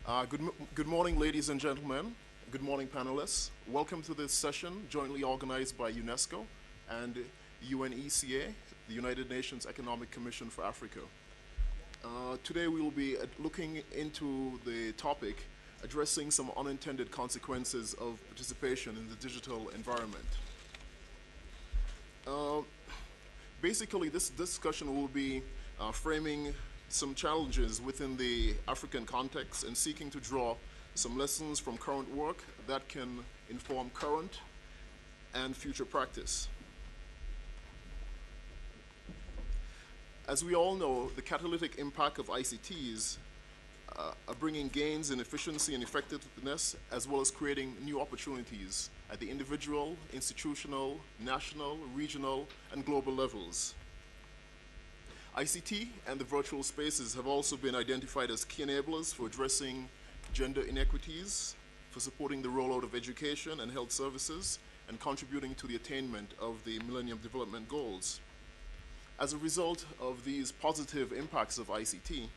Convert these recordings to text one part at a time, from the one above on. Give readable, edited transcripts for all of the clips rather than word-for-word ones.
Good morning, ladies and gentlemen. Good morning, panelists. Welcome to this session jointly organized by UNESCO and UNECA, the United Nations Economic Commission for Africa. Today we will be looking into the topic addressing some unintended consequences of participation in the digital environment. Basically, this discussion will be framing some challenges within the African context and seeking to draw some lessons from current work that can inform current and future practice. As we all know, the catalytic impact of ICTs are bringing gains in efficiency and effectiveness, as well as creating new opportunities at the individual, institutional, national, regional, and global levels. ICT and the virtual spaces have also been identified as key enablers for addressing gender inequities, for supporting the rollout of education and health services, and contributing to the attainment of the Millennium Development Goals. As a result of these positive impacts of ICT,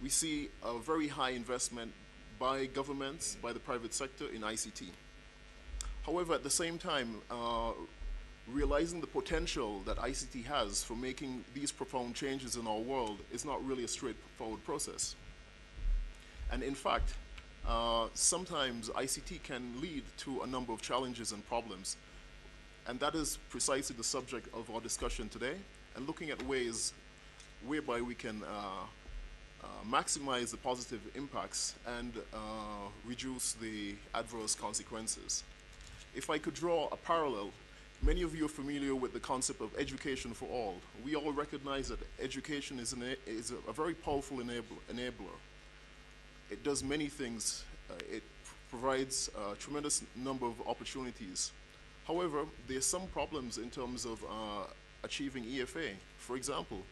we see a very high investment by governments, by the private sector in ICT. However, at the same time, realizing the potential that ICT has for making these profound changes in our world is not really a straightforward process. And in fact, sometimes ICT can lead to a number of challenges and problems. And that is precisely the subject of our discussion today, and looking at ways whereby we can maximize the positive impacts and reduce the adverse consequences. If I could draw a parallel, many of you are familiar with the concept of education for all. We all recognize that education is a very powerful enabler. It does many things. It provides a tremendous number of opportunities. However, there are some problems in terms of achieving EFA. For example,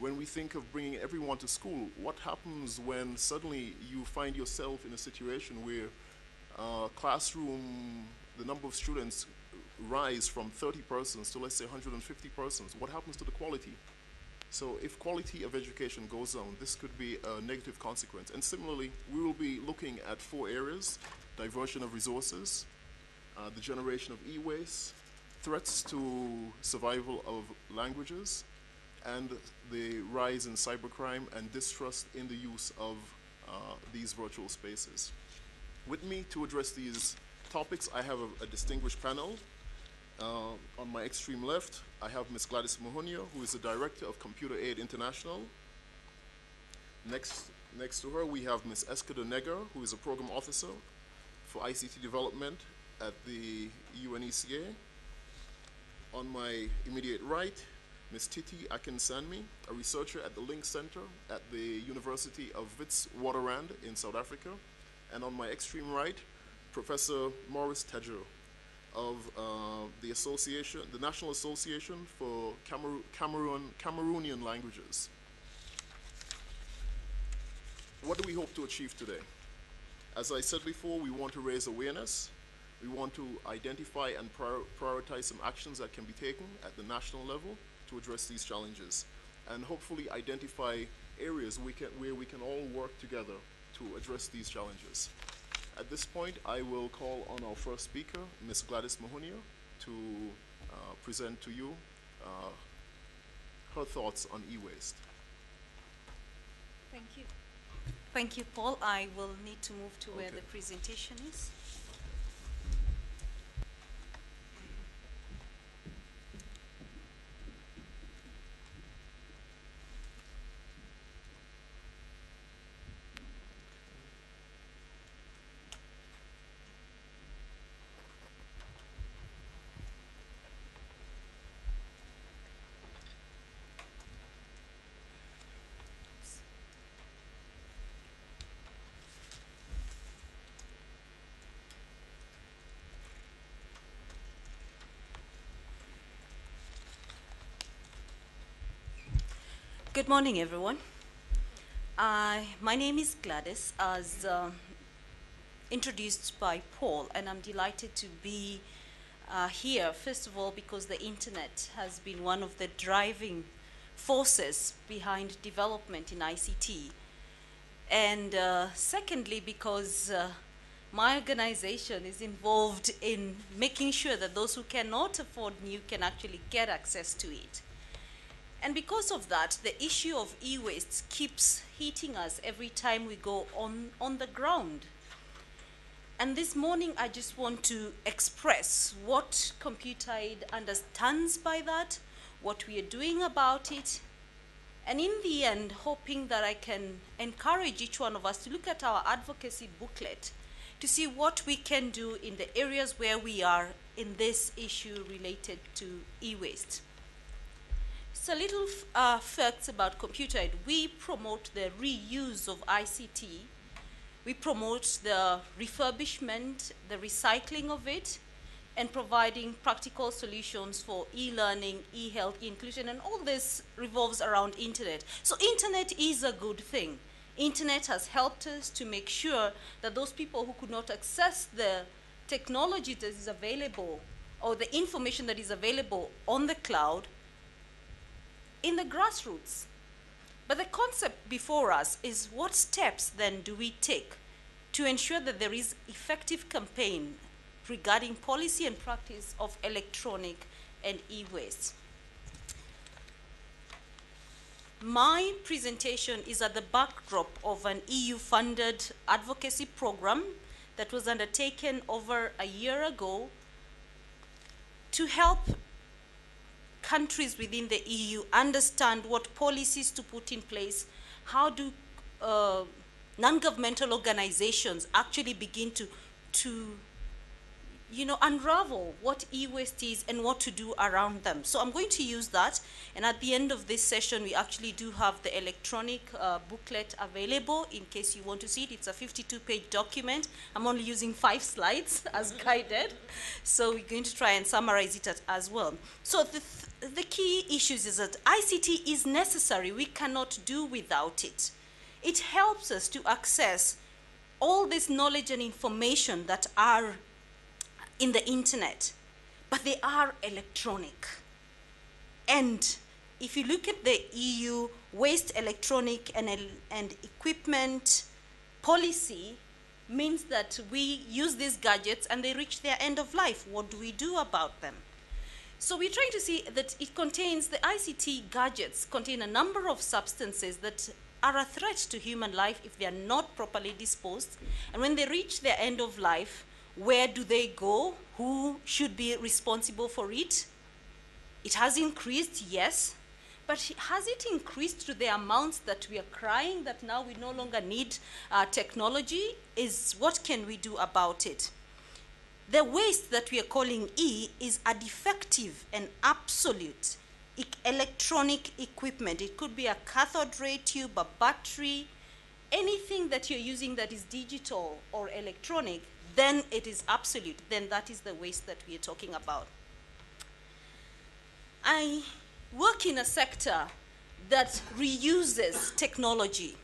when we think of bringing everyone to school, what happens when suddenly you find yourself in a situation where the number of students rise from 30 persons to, let's say, 150 persons? What happens to the quality? So if quality of education goes down, this could be a negative consequence. And similarly, we will be looking at 4 areas: diversion of resources, the generation of e-waste, threats to survival of languages, and the rise in cybercrime and distrust in the use of these virtual spaces. With me to address these topics, I have a distinguished panel. On my extreme left, I have Ms. Gladys Mahonio, who is the Director of Computer Aid International. Next to her, we have Ms. Eskedo Nega, who is a Program Officer for ICT Development at the UNECA. On my immediate right, Ms. Titi Akinsanmi, a researcher at the Link Center at the University of Witwatersrand in South Africa. And on my extreme right, Professor Maurice Tedjo of the National Association for Cameroonian Languages. What do we hope to achieve today? As I said before, we want to raise awareness. We want to identify and prioritize some actions that can be taken at the national level to address these challenges, and hopefully identify areas where we can all work together to address these challenges. At this point, I will call on our first speaker, Ms. Gladys Mahonio, to present to you her thoughts on e-waste. Thank you. Thank you, Paul. I will need to move to where the presentation is. Good morning, everyone. My name is Gladys, as introduced by Paul, and I'm delighted to be here, first of all, because the internet has been one of the driving forces behind development in ICT. And secondly, because my organization is involved in making sure that those who cannot afford new can actually get access to it. And because of that, the issue of e-waste keeps hitting us every time we go on the ground. And this morning, I just want to express what Computer Aid understands by that, what we are doing about it, and in the end, hoping that I can encourage each one of us to look at our advocacy booklet to see what we can do in the areas where we are in this issue related to e-waste. So little facts about Computer Aid. We promote the reuse of ICT. We promote the refurbishment, the recycling of it, and providing practical solutions for e-learning, e-health, e-inclusion, and all this revolves around internet. So internet is a good thing. Internet has helped us to make sure that those people who could not access the technology that is available or the information that is available on the cloud in the grassroots. But the concept before us is what steps then do we take to ensure that there is effective campaign regarding policy and practice of electronic and e-waste. My presentation is at the backdrop of an EU-funded advocacy program that was undertaken over a year ago to help countries within the EU understand what policies to put in place, how do non-governmental organizations actually begin to unravel what e-waste is and what to do around them. So I'm going to use that, and at the end of this session, we actually do have the electronic booklet available in case you want to see it. It's a 52-page document. I'm only using 5 slides as guided, so we're going to try and summarize it as well. So the key issues is that ICT is necessary. We cannot do without it. It helps us to access all this knowledge and information that are in the internet, but they are electronic. And if you look at the EU waste electronic and equipment policy, means that we use these gadgets and they reach their end of life. What do we do about them? So we're trying to see that it contains, the ICT gadgets contain a number of substances that are a threat to human life if they are not properly disposed. And when they reach their end of life, where do they go? Who should be responsible for it? It has increased, yes, but has it increased to the amounts that we are crying that now we no longer need technology? What can we do about it? The waste that we are calling E is a defective and absolute electronic equipment. It could be a cathode ray tube, a battery, anything that you're using that is digital or electronic, then it is absolute. Then that is the waste that we are talking about. I work in a sector that reuses technology.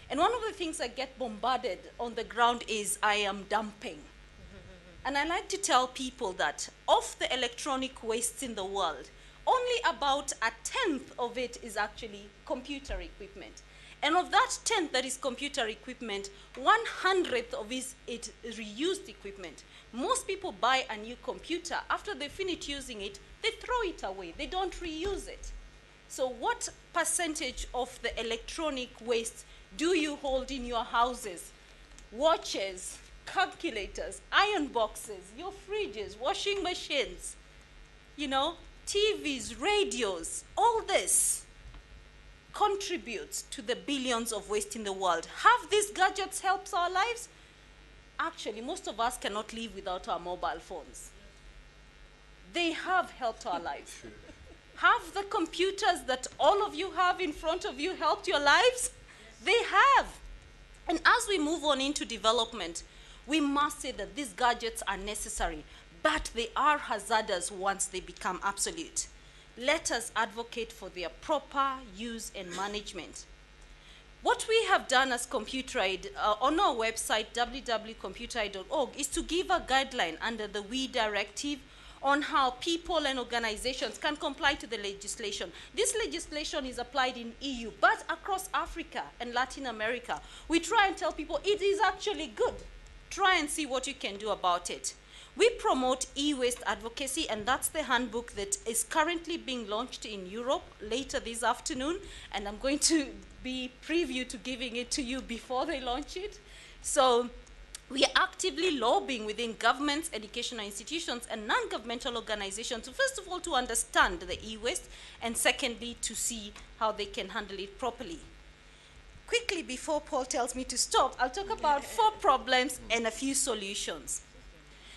And one of the things I get bombarded on the ground is I am dumping. And I like to tell people that of the electronic wastes in the world, only about 1/10 of it is actually computer equipment. And of that 10th that is computer equipment, 1/100th of it is reused equipment. Most people buy a new computer. After they finish using it, they throw it away. They don't reuse it. So what percentage of the electronic waste do you hold in your houses? Watches, calculators, iron boxes, your fridges, washing machines, TVs, radios, all this contributes to the billions of waste in the world. Have these gadgets helped our lives? Actually, most of us cannot live without our mobile phones. They have helped our lives. Have the computers that all of you have in front of you helped your lives? They have. And as we move on into development, we must say that these gadgets are necessary, but they are hazardous once they become absolute. Let us advocate for their proper use and management. What we have done as Computer Aid on our website, www.computeraid.org, is to give a guideline under the WE Directive on how people and organizations can comply to the legislation. This legislation is applied in EU, but across Africa and Latin America. We try and tell people it is actually good. Try and see what you can do about it. We promote e-waste advocacy, and that's the handbook that is currently being launched in Europe later this afternoon, and I'm going to be preview to giving it to you before they launch it. So we are actively lobbying within governments, educational institutions, and non-governmental organizations, first of all, to understand the e-waste, and secondly, to see how they can handle it properly. Quickly, before Paul tells me to stop, I'll talk about 4 problems and a few solutions.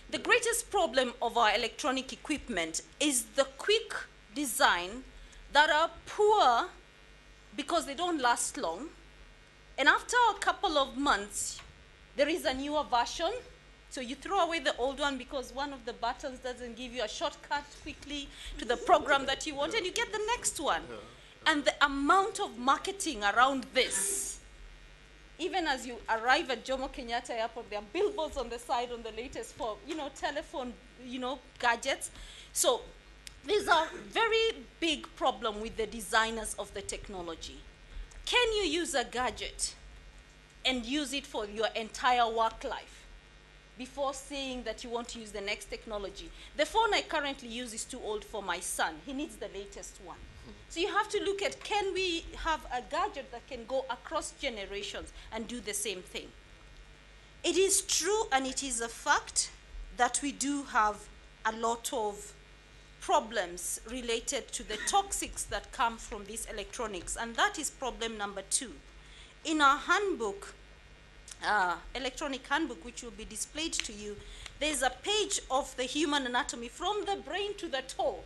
The greatest problem of our electronic equipment is the quick design that are poor because they don't last long. And after a couple of months, there is a newer version. So you throw away the old one because one of the buttons doesn't give you a shortcut quickly to the program that you want, and you get the next one. And the amount of marketing around this, even as you arrive at Jomo Kenyatta Airport, there are billboards on the side on the latest for, telephone, gadgets. So there's a very big problem with the designers of the technology. Can you use a gadget and use it for your entire work life before saying that you want to use the next technology? The phone I currently use is too old for my son. He needs the latest one. So you have to look at, can we have a gadget that can go across generations and do the same thing? It is true, and it is a fact, that we do have a lot of problems related to the toxics that come from these electronics, and that is problem number 2. In our handbook, electronic handbook, which will be displayed to you, there's a page of the human anatomy from the brain to the toe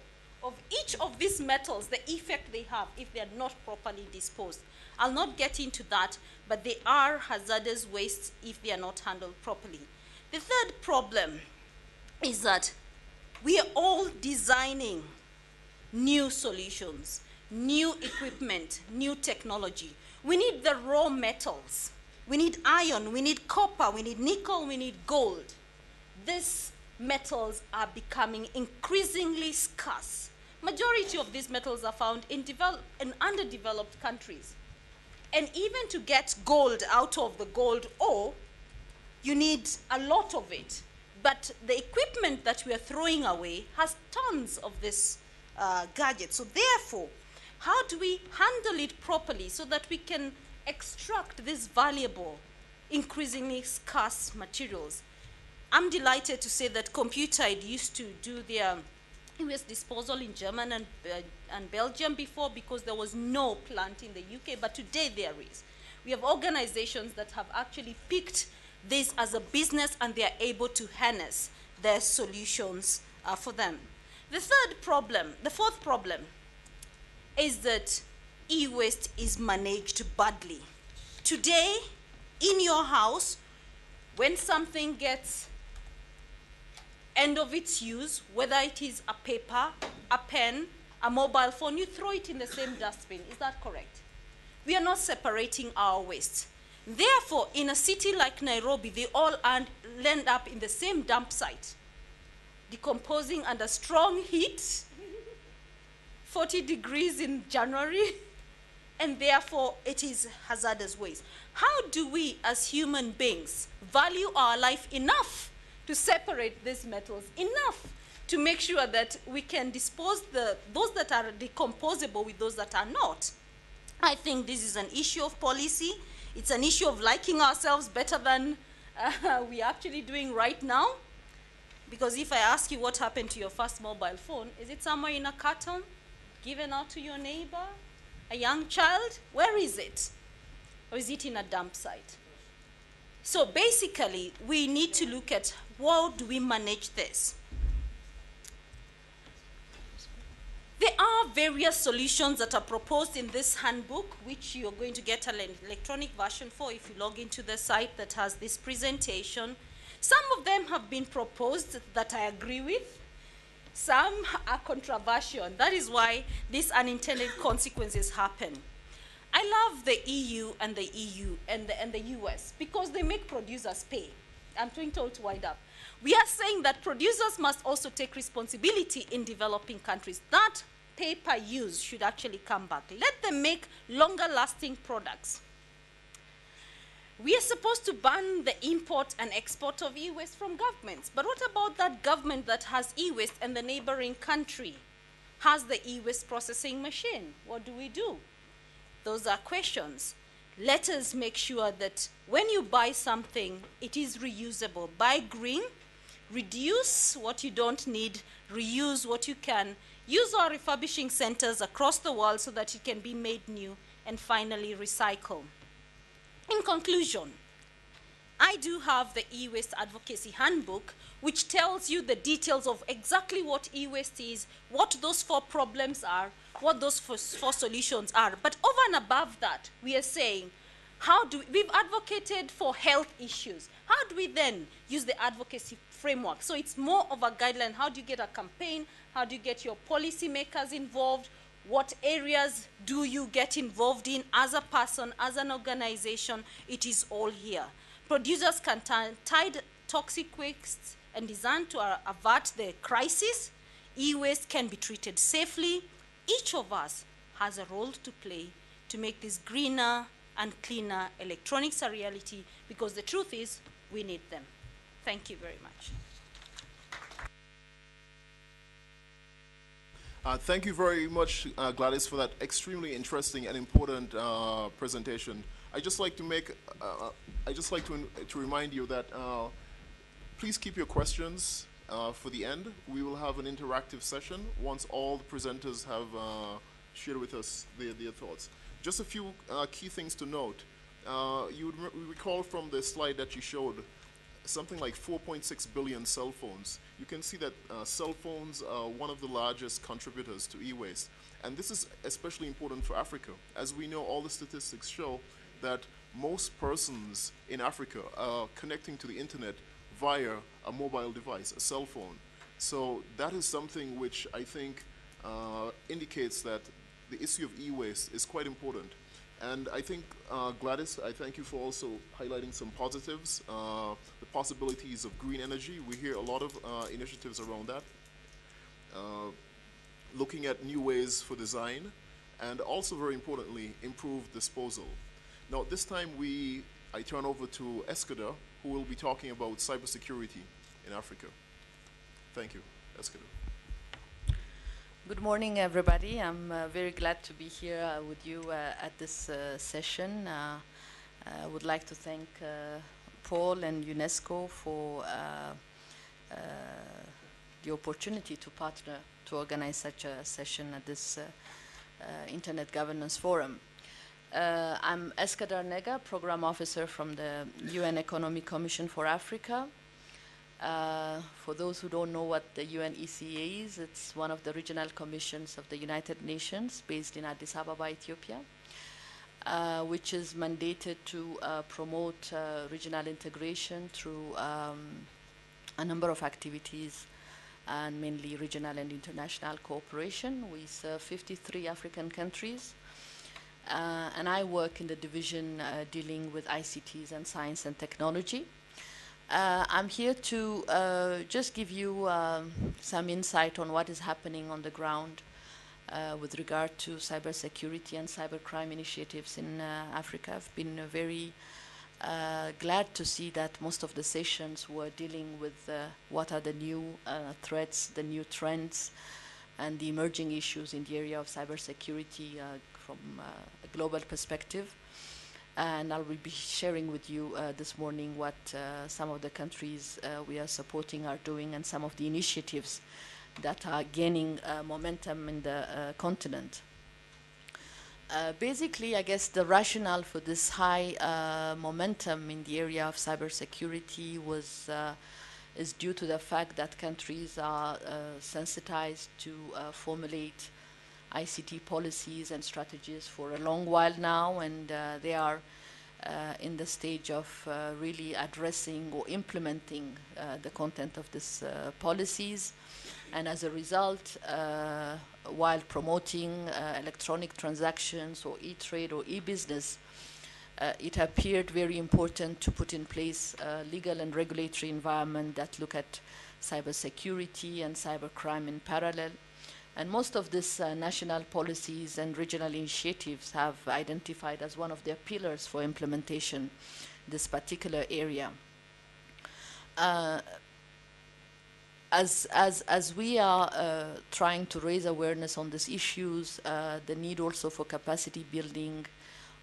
of each of these metals, the effect they have if they are not properly disposed. I'll not get into that, but they are hazardous wastes if they are not handled properly. The third problem is that we are all designing new solutions, new equipment, new technology. We need the raw metals. We need iron, we need copper, we need nickel, we need gold. These metals are becoming increasingly scarce. Majority of these metals are found in underdeveloped countries. And even to get gold out of the gold ore, you need a lot of it. But the equipment that we are throwing away has tons of this gadget. So therefore, how do we handle it properly so that we can extract these valuable, increasingly scarce materials? I'm delighted to say that Computide used to do their waste disposal in Germany and Belgium before, because there was no plant in the UK, but today there is. We have organizations that have actually picked this as a business, and they are able to harness their solutions for them. The fourth problem is that e-waste is managed badly. Today, in your house, when something gets end of its use, whether it is a paper, a pen, a mobile phone, you throw it in the same dustbin. Is that correct? We are not separating our waste. Therefore, in a city like Nairobi, they all end up in the same dump site, decomposing under strong heat, 40 degrees in January, and therefore it is hazardous waste. How do we as human beings value our life enough to separate these metals, enough to make sure that we can dispose those that are decomposable with those that are not? I think this is an issue of policy. It's an issue of liking ourselves better than we're actually doing right now. Because if I ask you what happened to your first mobile phone, is it somewhere in a carton, given out to your neighbor, a young child? Where is it? Or is it in a dump site? So basically, we need to look at how do we manage this. There are various solutions that are proposed in this handbook, which you're going to get an electronic version for if you log into the site that has this presentation. Some of them have been proposed that I agree with. Some are controversial. That is why these unintended consequences happen. I love the EU and the US because they make producers pay. I'm trying to wind up. We are saying that producers must also take responsibility in developing countries. That pay-per-use should actually come back. Let them make longer-lasting products. We are supposed to ban the import and export of e-waste from governments. But what about that government that has e-waste and the neighboring country has the e-waste processing machine? What do we do? Those are questions. Let us make sure that when you buy something, it is reusable. Buy green, reduce what you don't need, reuse what you can. Use our refurbishing centers across the world so that it can be made new, and finally recycle. In conclusion, I do have the e-waste advocacy handbook, which tells you the details of exactly what e-waste is, what those 4 problems are, what those 4 solutions are. But over and above that, we are saying, we've advocated for health issues. How do we then use the advocacy framework? So it's more of a guideline. How do you get a campaign? How do you get your policymakers involved? What areas do you get involved in as a person, as an organization? It is all here. Producers can tie toxic waste and design to avert the crisis. E-waste can be treated safely. Each of us has a role to play to make this greener and cleaner electronics a reality, because the truth is we need them. Thank you very much. Thank you very much, Gladys, for that extremely interesting and important presentation. I just like to remind you that please keep your questions for the end. We will have an interactive session once all the presenters have shared with us their thoughts. Just a few key things to note. You would recall from the slide that you showed something like 4.6 billion cell phones. You can see that cell phones are one of the largest contributors to e-waste. And this is especially important for Africa. As we know, all the statistics show that most persons in Africa are connecting to the internet via a mobile device, a cell phone. So that is something which I think indicates that the issue of e-waste is quite important. And I think, Gladys, I thank you for also highlighting some positives, the possibilities of green energy. We hear a lot of initiatives around that. Looking at new ways for design, and also very importantly, improved disposal. Now, this time I turn over to Eskeder, who will be talking about cybersecurity in Africa. Thank you, Eskeder. Good morning, everybody. I'm very glad to be here with you at this session. I would like to thank Paul and UNESCO for the opportunity to partner to organize such a session at this Internet Governance Forum. I'm Eskeder Nega, Program Officer from the UN Economic Commission for Africa. For those who don't know what the UNECA is, it's one of the regional commissions of the United Nations based in Addis Ababa, Ethiopia, which is mandated to promote regional integration through a number of activities, and mainly regional and international cooperation. We serve 53 African countries, and I work in the division dealing with ICTs and science and technology. I'm here to just give you some insight on what is happening on the ground with regard to cybersecurity and cybercrime initiatives in Africa. I've been very glad to see that most of the sessions were dealing with what are the new threats, the new trends, and the emerging issues in the area of cybersecurity from a global perspective. And I will be sharing with you this morning what some of the countries we are supporting are doing, and some of the initiatives that are gaining momentum in the continent. Basically, I guess the rationale for this high momentum in the area of cybersecurity is due to the fact that countries are sensitized to formulate ICT policies and strategies for a long while now, and they are in the stage of really addressing or implementing the content of these policies. And as a result, while promoting electronic transactions or e-trade or e-business, it appeared very important to put in place a legal and regulatory environment that look at cybersecurity and cybercrime in parallel. And most of these national policies and regional initiatives have identified as one of their pillars for implementation this particular area. As we are trying to raise awareness on these issues, the need also for capacity building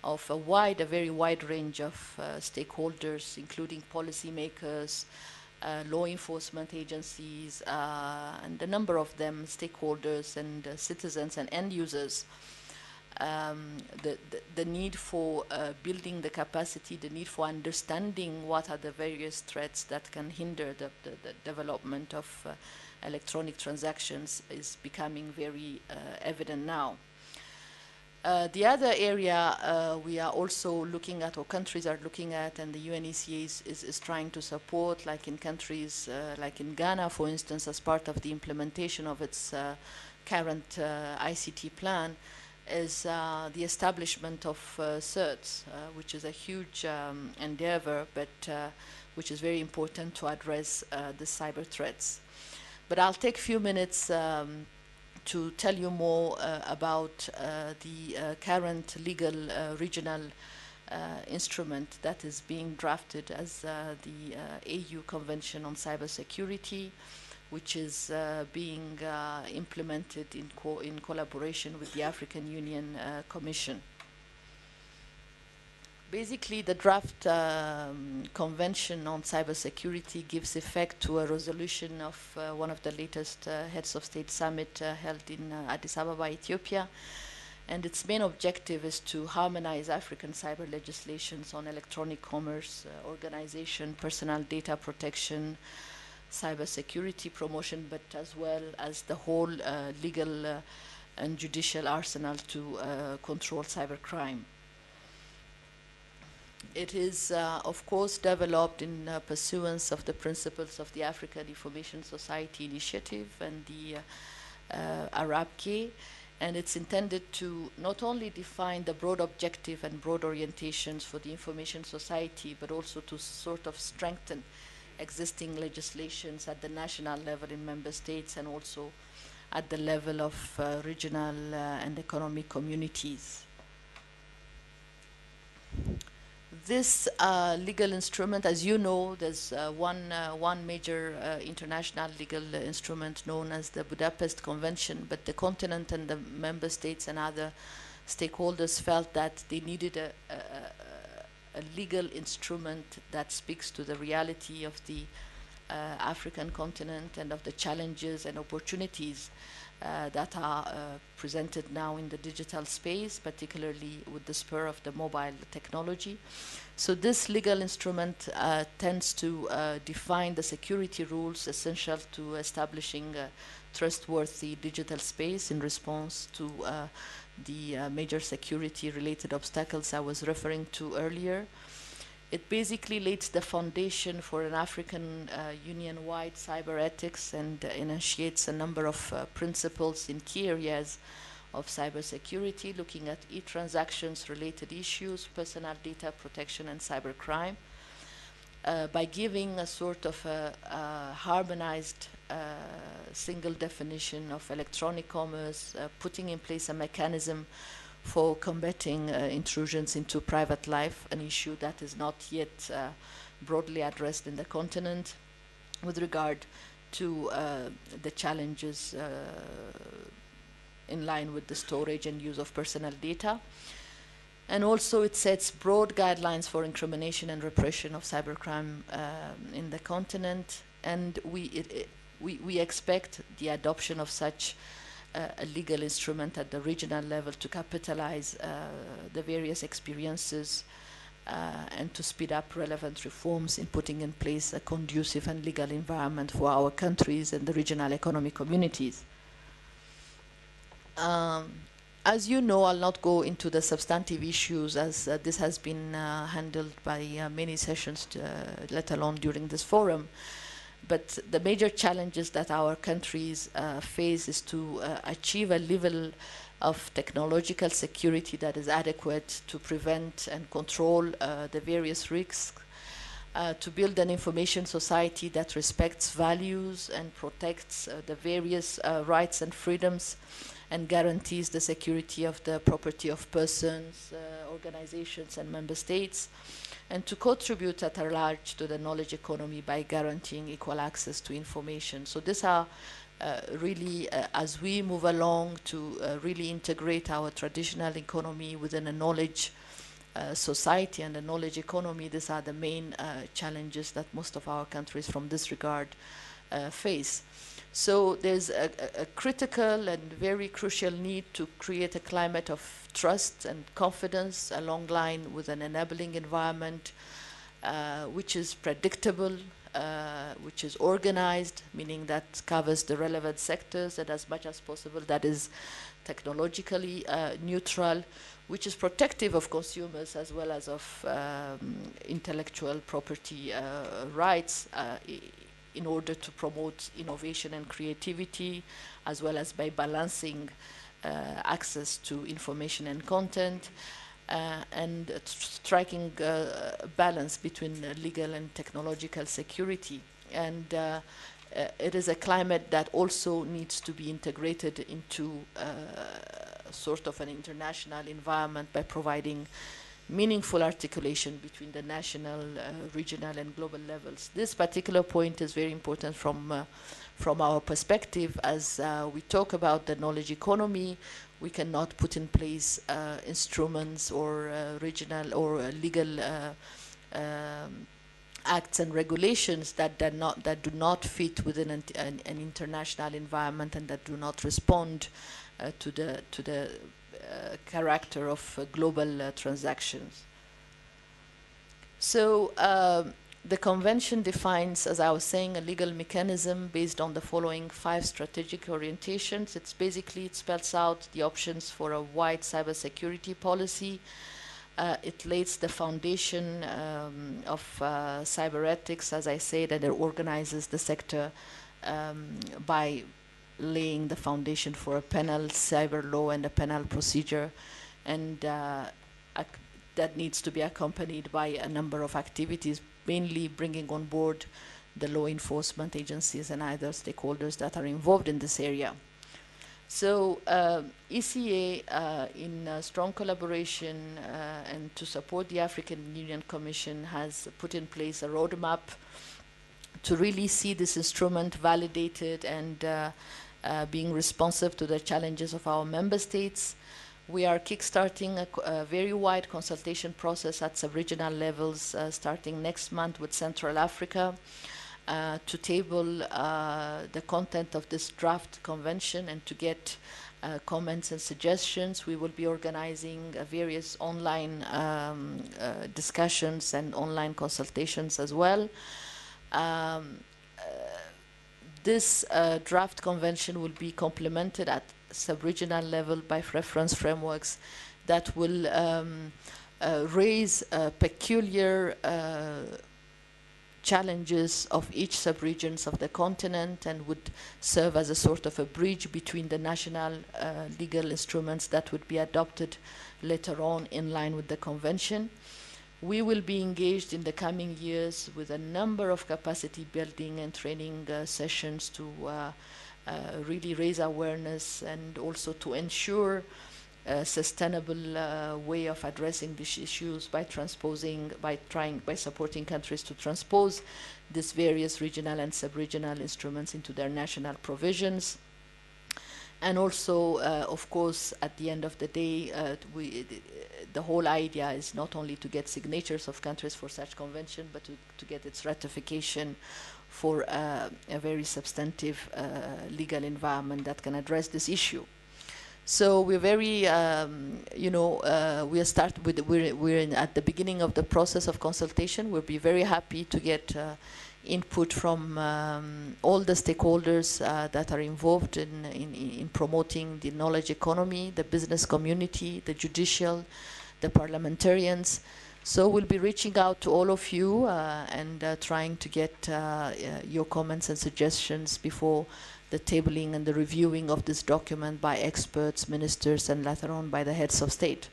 of a very wide range of stakeholders, including policymakers, law enforcement agencies, and a number of them, stakeholders and citizens and end users. The need for building the capacity, the need for understanding what are the various threats that can hinder the development of electronic transactions is becoming very evident now. The other area we are also looking at, or countries are looking at, and the UNECA is trying to support, like in countries like in Ghana, for instance, as part of the implementation of its current ICT plan, is the establishment of CERTs, which is a huge endeavor, but which is very important to address the cyber threats. But I'll take a few minutes to tell you more about the current legal regional instrument that is being drafted as the AU Convention on Cybersecurity, which is being implemented in collaboration with the African Union Commission. Basically, the draft convention on cybersecurity gives effect to a resolution of one of the latest heads of state summit held in Addis Ababa, Ethiopia. And its main objective is to harmonize African cyber legislations on electronic commerce, organization, personal data protection, cybersecurity promotion, but as well as the whole legal and judicial arsenal to control cybercrime. It is, of course, developed in pursuance of the principles of the African Information Society Initiative and the ARABK, and it's intended to not only define the broad objective and broad orientations for the information society, but also to sort of strengthen existing legislations at the national level in member states and also at the level of regional and economic communities. This legal instrument, as you know, there's one major international legal instrument known as the Budapest Convention, but the continent and the member states and other stakeholders felt that they needed a legal instrument that speaks to the reality of the African continent and of the challenges and opportunities that are presented now in the digital space, particularly with the spur of the mobile technology. So this legal instrument tends to define the security rules essential to establishing a trustworthy digital space in response to the major security-related obstacles I was referring to earlier. It basically lays the foundation for an African Union-wide cyber ethics and initiates a number of principles in key areas of cybersecurity, looking at e-transactions related issues, personal data protection, and cybercrime, by giving a sort of a harmonized single definition of electronic commerce, putting in place a mechanism for combating intrusions into private life, an issue that is not yet broadly addressed in the continent with regard to the challenges in line with the storage and use of personal data. And also it sets broad guidelines for incrimination and repression of cybercrime in the continent. And we expect the adoption of such a legal instrument at the regional level to capitalize the various experiences and to speed up relevant reforms in putting in place a conducive and legal environment for our countries and the regional economic communities. As you know, I'll not go into the substantive issues as this has been handled by many sessions, let alone during this forum. But the major challenges that our countries face is to achieve a level of technological security that is adequate to prevent and control the various risks, to build an information society that respects values and protects the various rights and freedoms and guarantees the security of the property of persons, organizations, and member states, and to contribute at large to the knowledge economy by guaranteeing equal access to information. So these are really, as we move along to really integrate our traditional economy within a knowledge society and a knowledge economy, these are the main challenges that most of our countries from this regard face. So there's a critical and very crucial need to create a climate of trust and confidence along line with an enabling environment which is predictable, which is organized, meaning that covers the relevant sectors, and as much as possible that is technologically neutral, which is protective of consumers as well as of intellectual property rights in order to promote innovation and creativity, as well as by balancing access to information and content, and striking a balance between legal and technological security. And it is a climate that also needs to be integrated into sort of an international environment by providing meaningful articulation between the national, regional, and global levels. This particular point is very important from our perspective. As we talk about the knowledge economy, we cannot put in place instruments or regional or legal acts and regulations that do not fit within an international environment and that do not respond to the character of global transactions. So the convention defines, as I was saying, a legal mechanism based on the following 5 strategic orientations. It spells out the options for a wide cybersecurity policy. It lays the foundation of cyber ethics, as I said, and it organizes the sector by laying the foundation for a penal cyber law and a penal procedure, and that needs to be accompanied by a number of activities, mainly bringing on board the law enforcement agencies and other stakeholders that are involved in this area. So ECA, in strong collaboration and to support the African Union Commission, has put in place a roadmap to really see this instrument validated and being responsive to the challenges of our member states. We are kickstarting a very wide consultation process at sub-regional levels starting next month with Central Africa to table the content of this draft convention and to get comments and suggestions. We will be organizing various online discussions and online consultations as well. This draft convention will be complemented at sub-regional level by reference frameworks that will raise peculiar challenges of each sub-regions of the continent and would serve as a sort of a bridge between the national legal instruments that would be adopted later on in line with the convention. We will be engaged in the coming years with a number of capacity building and training sessions to really raise awareness and also to ensure a sustainable way of addressing these issues by supporting countries to transpose these various regional and sub-regional instruments into their national provisions. And also, of course, at the end of the day, the whole idea is not only to get signatures of countries for such convention, but to get its ratification for a very substantive legal environment that can address this issue. So we're very, we're at the beginning of the process of consultation. We'll be very happy to get input from all the stakeholders that are involved in promoting the knowledge economy, the business community, the judicial, the parliamentarians. So we'll be reaching out to all of you and trying to get your comments and suggestions before the tabling and the reviewing of this document by experts, ministers, and later on by the heads of state.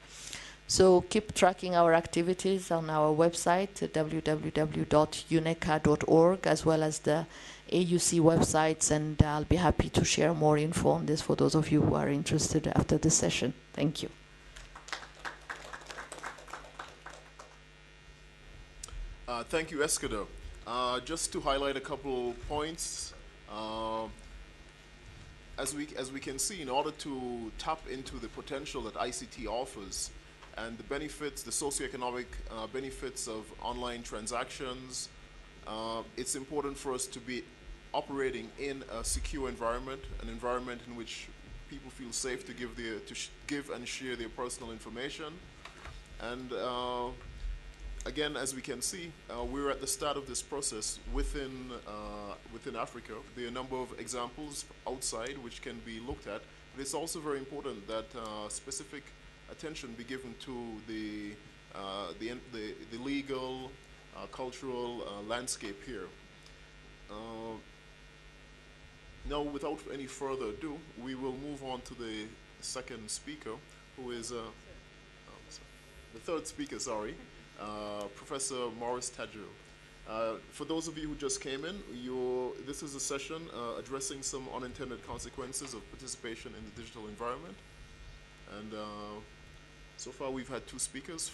So keep tracking our activities on our website, www.uneca.org, as well as the AUC websites, and I'll be happy to share more info on this for those of you who are interested after this session. Thank you. Thank you, Escada. Just to highlight a couple points, as we can see, in order to tap into the potential that ICT offers and the benefits, the socioeconomic benefits of online transactions, it's important for us to be operating in a secure environment, an environment in which people feel safe to give and share their personal information. And again, as we can see, we're at the start of this process within Africa. There are a number of examples outside which can be looked at, but it's also very important that specific attention be given to the legal, cultural landscape here. Now, without any further ado, we will move on to the second speaker, who is the third speaker, sorry. Professor Maurice Tadjou. For those of you who just came in, this is a session addressing some unintended consequences of participation in the digital environment. And so far we've had two speakers,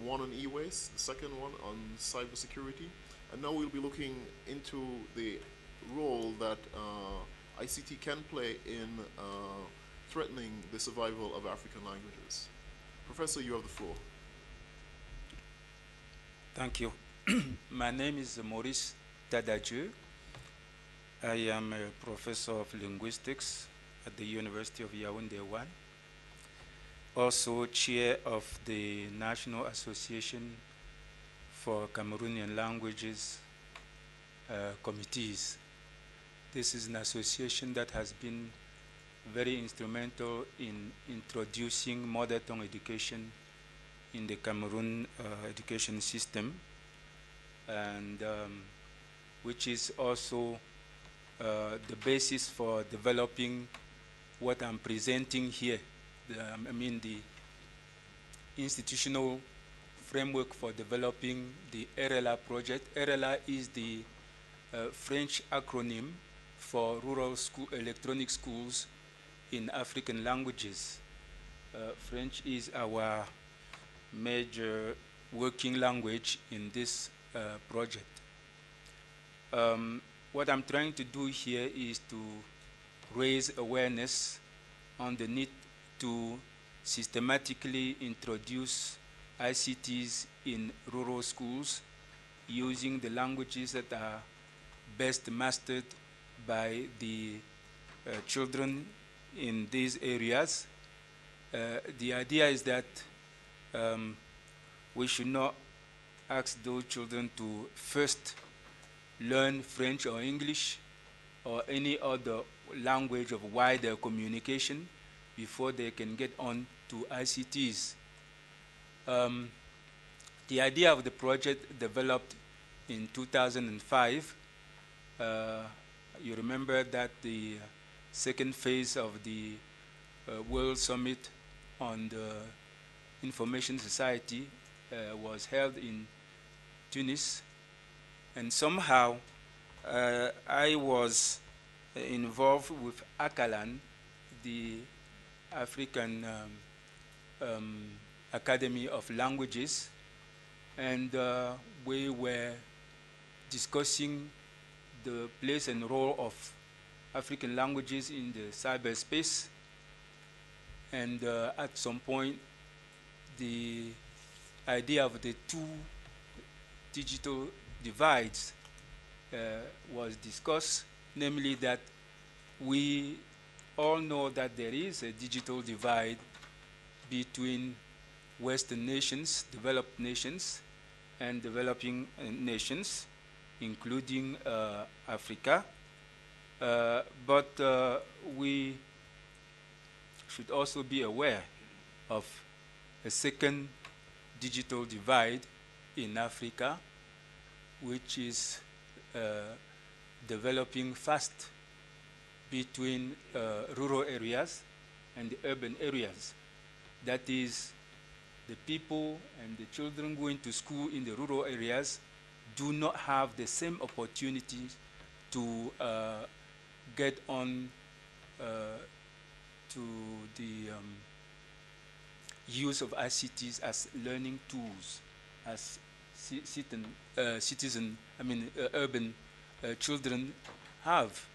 one on e-waste, the second one on cybersecurity. And now we'll be looking into the role that ICT can play in threatening the survival of African languages. Professor, you have the floor. Thank you. My name is Maurice Tadjou. I am a professor of linguistics at the University of Yaoundé 1. Also chair of the National Association for Cameroonian Languages committees. This is an association that has been very instrumental in introducing mother tongue education in the Cameroon education system, and which is also the basis for developing what I'm presenting here. The institutional framework for developing the RLA project. RLA is the French acronym for Rural Electronic Schools in African Languages. French is our major working language in this project. What I'm trying to do here is to raise awareness on the need to systematically introduce ICTs in rural schools using the languages that are best mastered by the children in these areas. The idea is that we should not ask those children to first learn French or English or any other language of wider communication before they can get on to ICTs. The idea of the project developed in 2005. You remember that the second phase of the World Summit on the Information Society was held in Tunis, and somehow I was involved with ACALAN, the African Academy of Languages, and we were discussing the place and role of African languages in the cyberspace. And at some point, the idea of the two digital divides was discussed, namely that we all know that there is a digital divide between Western nations, developed nations, and developing nations, including Africa. But we should also be aware of a second digital divide in Africa, which is developing fast. between rural areas and the urban areas. That is, the people and the children going to school in the rural areas do not have the same opportunities to get on to the use of ICTs as learning tools, as urban children have.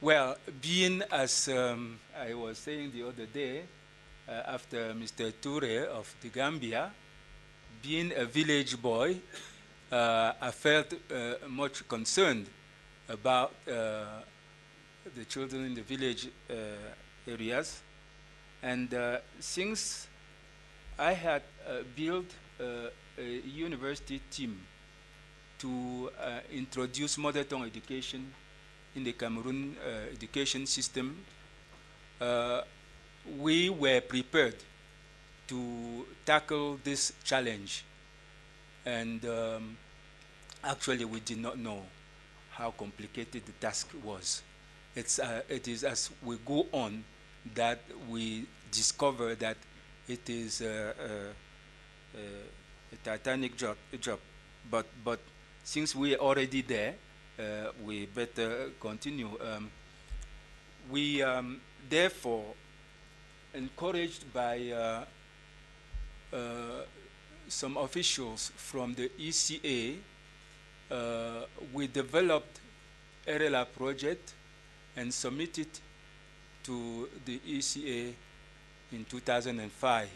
Well, being, as I was saying the other day, after Mr. Toure of the Gambia, being a village boy, I felt much concerned about the children in the village areas. And since I had built a university team to introduce mother tongue education in the Cameroon education system, we were prepared to tackle this challenge. And actually, we did not know how complicated the task was. It is as we go on that we discover that it is a titanic job. But since we are already there, we better continue. We therefore, encouraged by some officials from the ECA, we developed ERELA project and submitted to the ECA in 2005.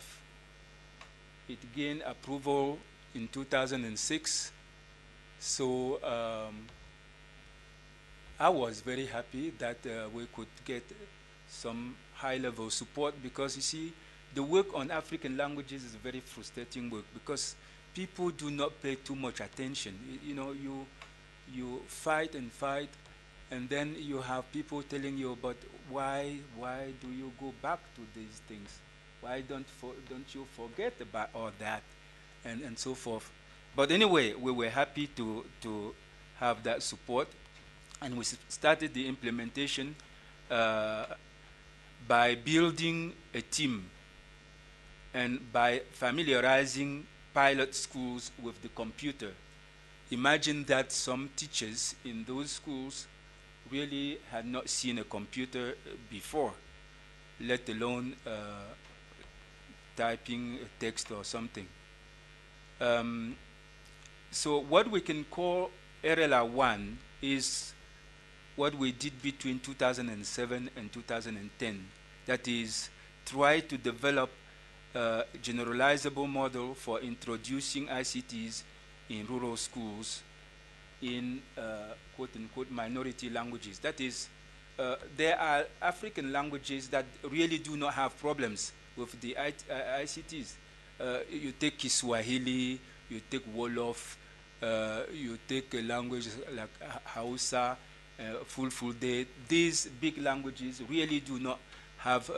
It gained approval in 2006. So I was very happy that we could get some high-level support, because you see, the work on African languages is a very frustrating work because people do not pay too much attention. You know, you fight and fight, and then you have people telling you, but why do you go back to these things? Why don't you forget about all that, and so forth. But anyway, we were happy to have that support, and we started the implementation by building a team and by familiarizing pilot schools with the computer. Imagine that some teachers in those schools really had not seen a computer before, let alone typing a text or something. So what we can call ERELA 1 is what we did between 2007 and 2010. That is, try to develop a generalizable model for introducing ICTs in rural schools in quote-unquote minority languages. That is, there are African languages that really do not have problems with the ICTs. You take Kiswahili, you take Wolof, you take a language like Hausa, Fulfulde. These big languages really do not have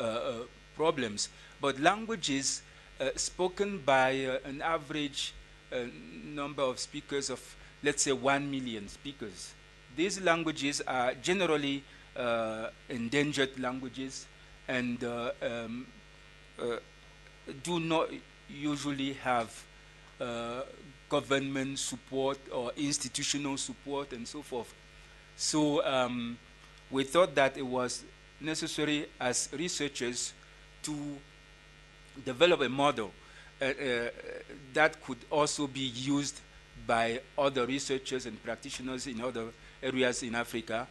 problems. But languages spoken by an average number of speakers of, let's say, 1 million speakers, these languages are generally endangered languages and do not usually have government support or institutional support and so forth. So we thought that it was necessary as researchers to develop a model that could also be used by other researchers and practitioners in other areas in Africa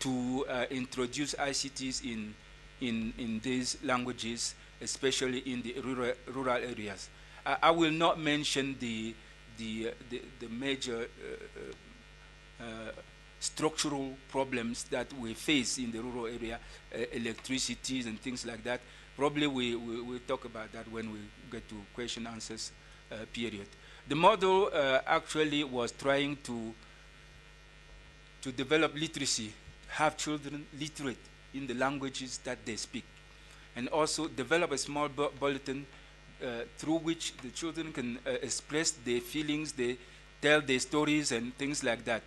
to introduce ICTs in these languages, especially in the rural areas. I will not mention the major structural problems that we face in the rural area, electricity and things like that. Probably we'll talk about that when we get to question answers period. The model actually was trying to develop literacy, have children literate in the languages that they speak, and also develop a small bulletin through which the children can express their feelings, they tell their stories and things like that.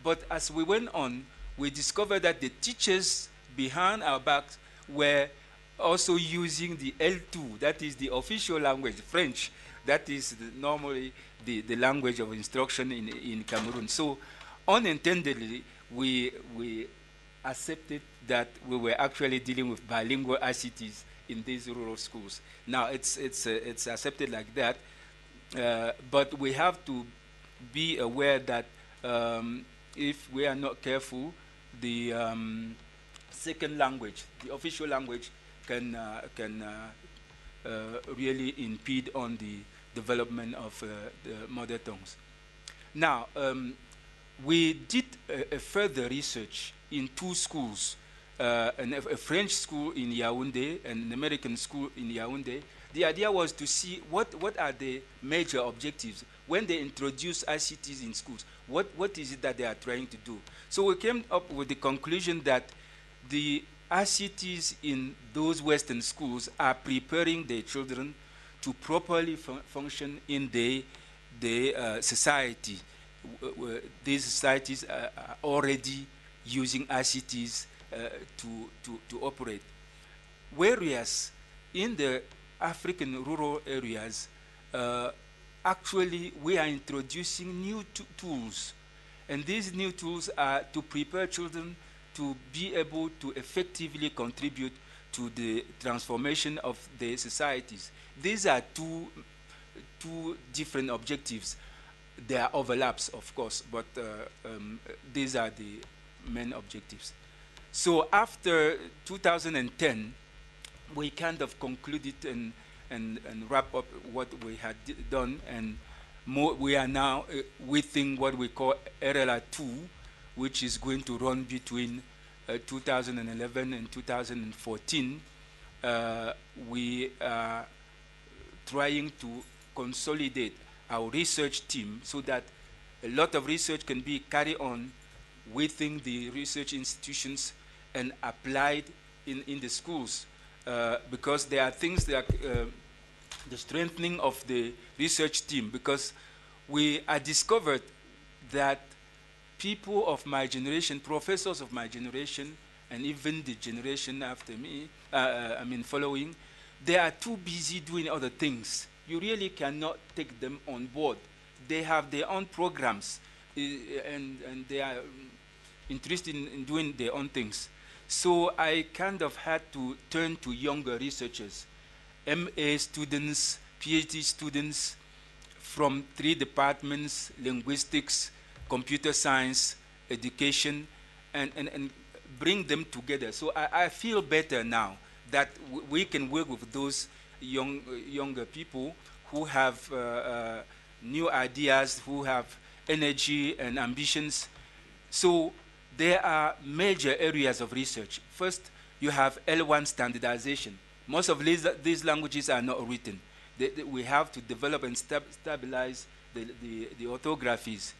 But as we went on, we discovered that the teachers behind our backs were also using the L2, that is the official language, French. That is normally the language of instruction in Cameroon. So unintendedly, we accepted that we were actually dealing with bilingual ICTs in these rural schools. Now it's accepted like that, but we have to be aware that if we are not careful, the second language, the official language, can really impede on the development of the mother tongues. Now, we did a further research in two schools, a French school in Yaoundé and an American school in Yaoundé. The idea was to see what are the major objectives when they introduce ICTs in schools. What is it that they are trying to do? So we came up with the conclusion that the ICTs in those Western schools are preparing their children to properly function in the society. These societies are already using ICTs to operate. Whereas in the African rural areas, actually we are introducing new tools. And these new tools are to prepare children to be able to effectively contribute to the transformation of the societies. These are two different objectives. There are overlaps, of course, but these are the main objectives. So after 2010, we kind of concluded and wrap up what we had done, and we are now within what we call RLR2, which is going to run between 2011 and 2014. We are trying to consolidate our research team so that a lot of research can be carried on within the research institutions and applied in the schools, because there are things like the strengthening of the research team, because we are discovered that people of my generation, professors of my generation, and even the generation after me, following, they are too busy doing other things. You really cannot take them on board. They have their own programs, and they are interested in doing their own things. So I kind of had to turn to younger researchers, MA students, PhD students from 3 departments: linguistics, computer science, education, and bring them together. So I feel better now that we can work with those younger people who have new ideas, who have energy and ambitions. So there are major areas of research. First, you have L1 standardization. Most of these languages are not written. We have to develop and stabilize the orthographies.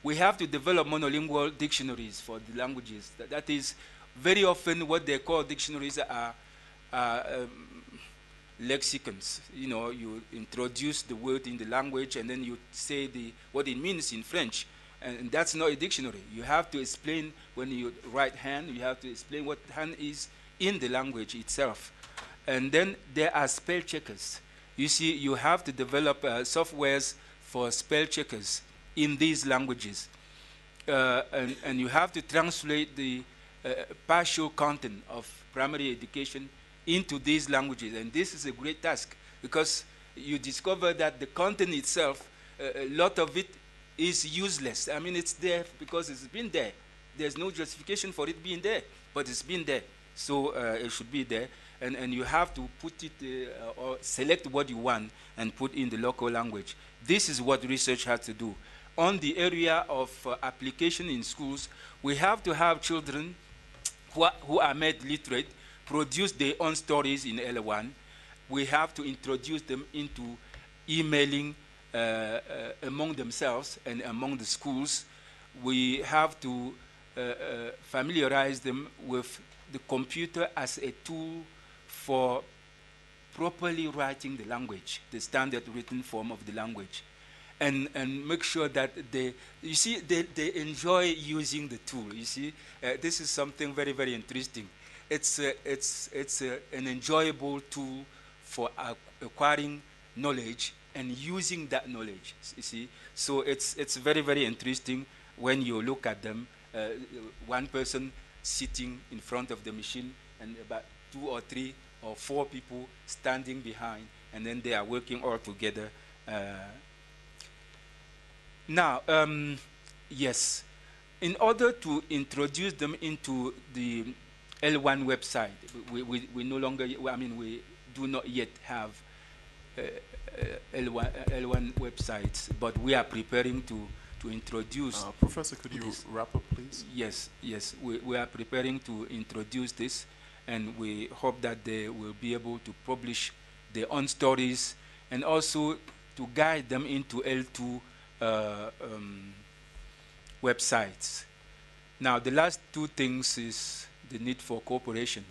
We have to develop monolingual dictionaries for the languages. That is, very often what they call dictionaries are lexicons. You know, you introduce the word in the language and then you say what it means in French. And that's not a dictionary. You have to explain, when you write hand, you have to explain what hand is in the language itself. And then there are spell checkers. You see, you have to develop softwares for spell checkers in these languages. And you have to translate the partial content of primary education into these languages. And this is a great task, because you discover that the content itself, a lot of it is useless. I mean, it's there because it's been there. There's no justification for it being there, but it's been there. So it should be there. And you have to put it, or select what you want and put in the local language. This is what research has to do. On the area of application in schools, we have to have children who are made literate produce their own stories in L1. We have to introduce them into emailing among themselves and among the schools. We have to familiarize them with the computer as a tool for properly writing the language, the standard written form of the language. and make sure that you see, they enjoy using the tool. You see, this is something very, very interesting. It's an enjoyable tool for acquiring knowledge and using that knowledge. You see, so it's very, very interesting when you look at them. One person sitting in front of the machine and about 2 or 3 or 4 people standing behind, and then they are working all together. Now, yes, in order to introduce them into the L1 website, we no longer, I mean, we do not yet have L1 websites, but we are preparing to introduce. Professor, could you wrap up, please? Yes, yes, we are preparing to introduce this, and we hope that they will be able to publish their own stories and also to guide them into L2 websites. Now, the last 2 things is the need for cooperation.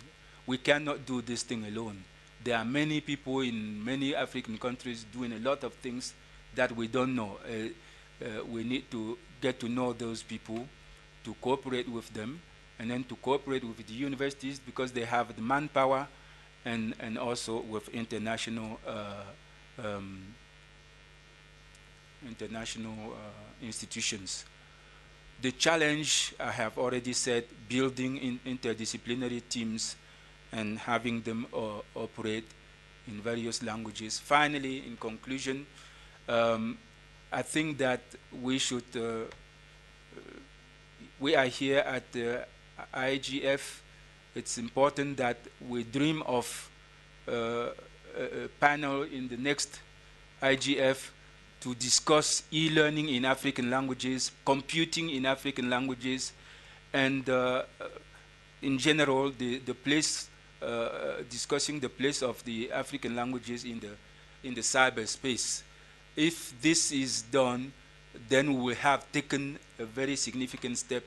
We cannot do this thing alone. There are many people in many African countries doing a lot of things that we don't know. We need to get to know those people, to cooperate with them, and then to cooperate with the universities because they have the manpower, and also with international institutions. The challenge, I have already said, building interdisciplinary teams and having them operate in various languages. Finally, in conclusion, I think that we should, we are here at the IGF. It's important that we dream of a panel in the next IGF to discuss e-learning in African languages, computing in African languages, and in general, the place, discussing the place of the African languages in the cyberspace. If this is done, then we will have taken a very significant step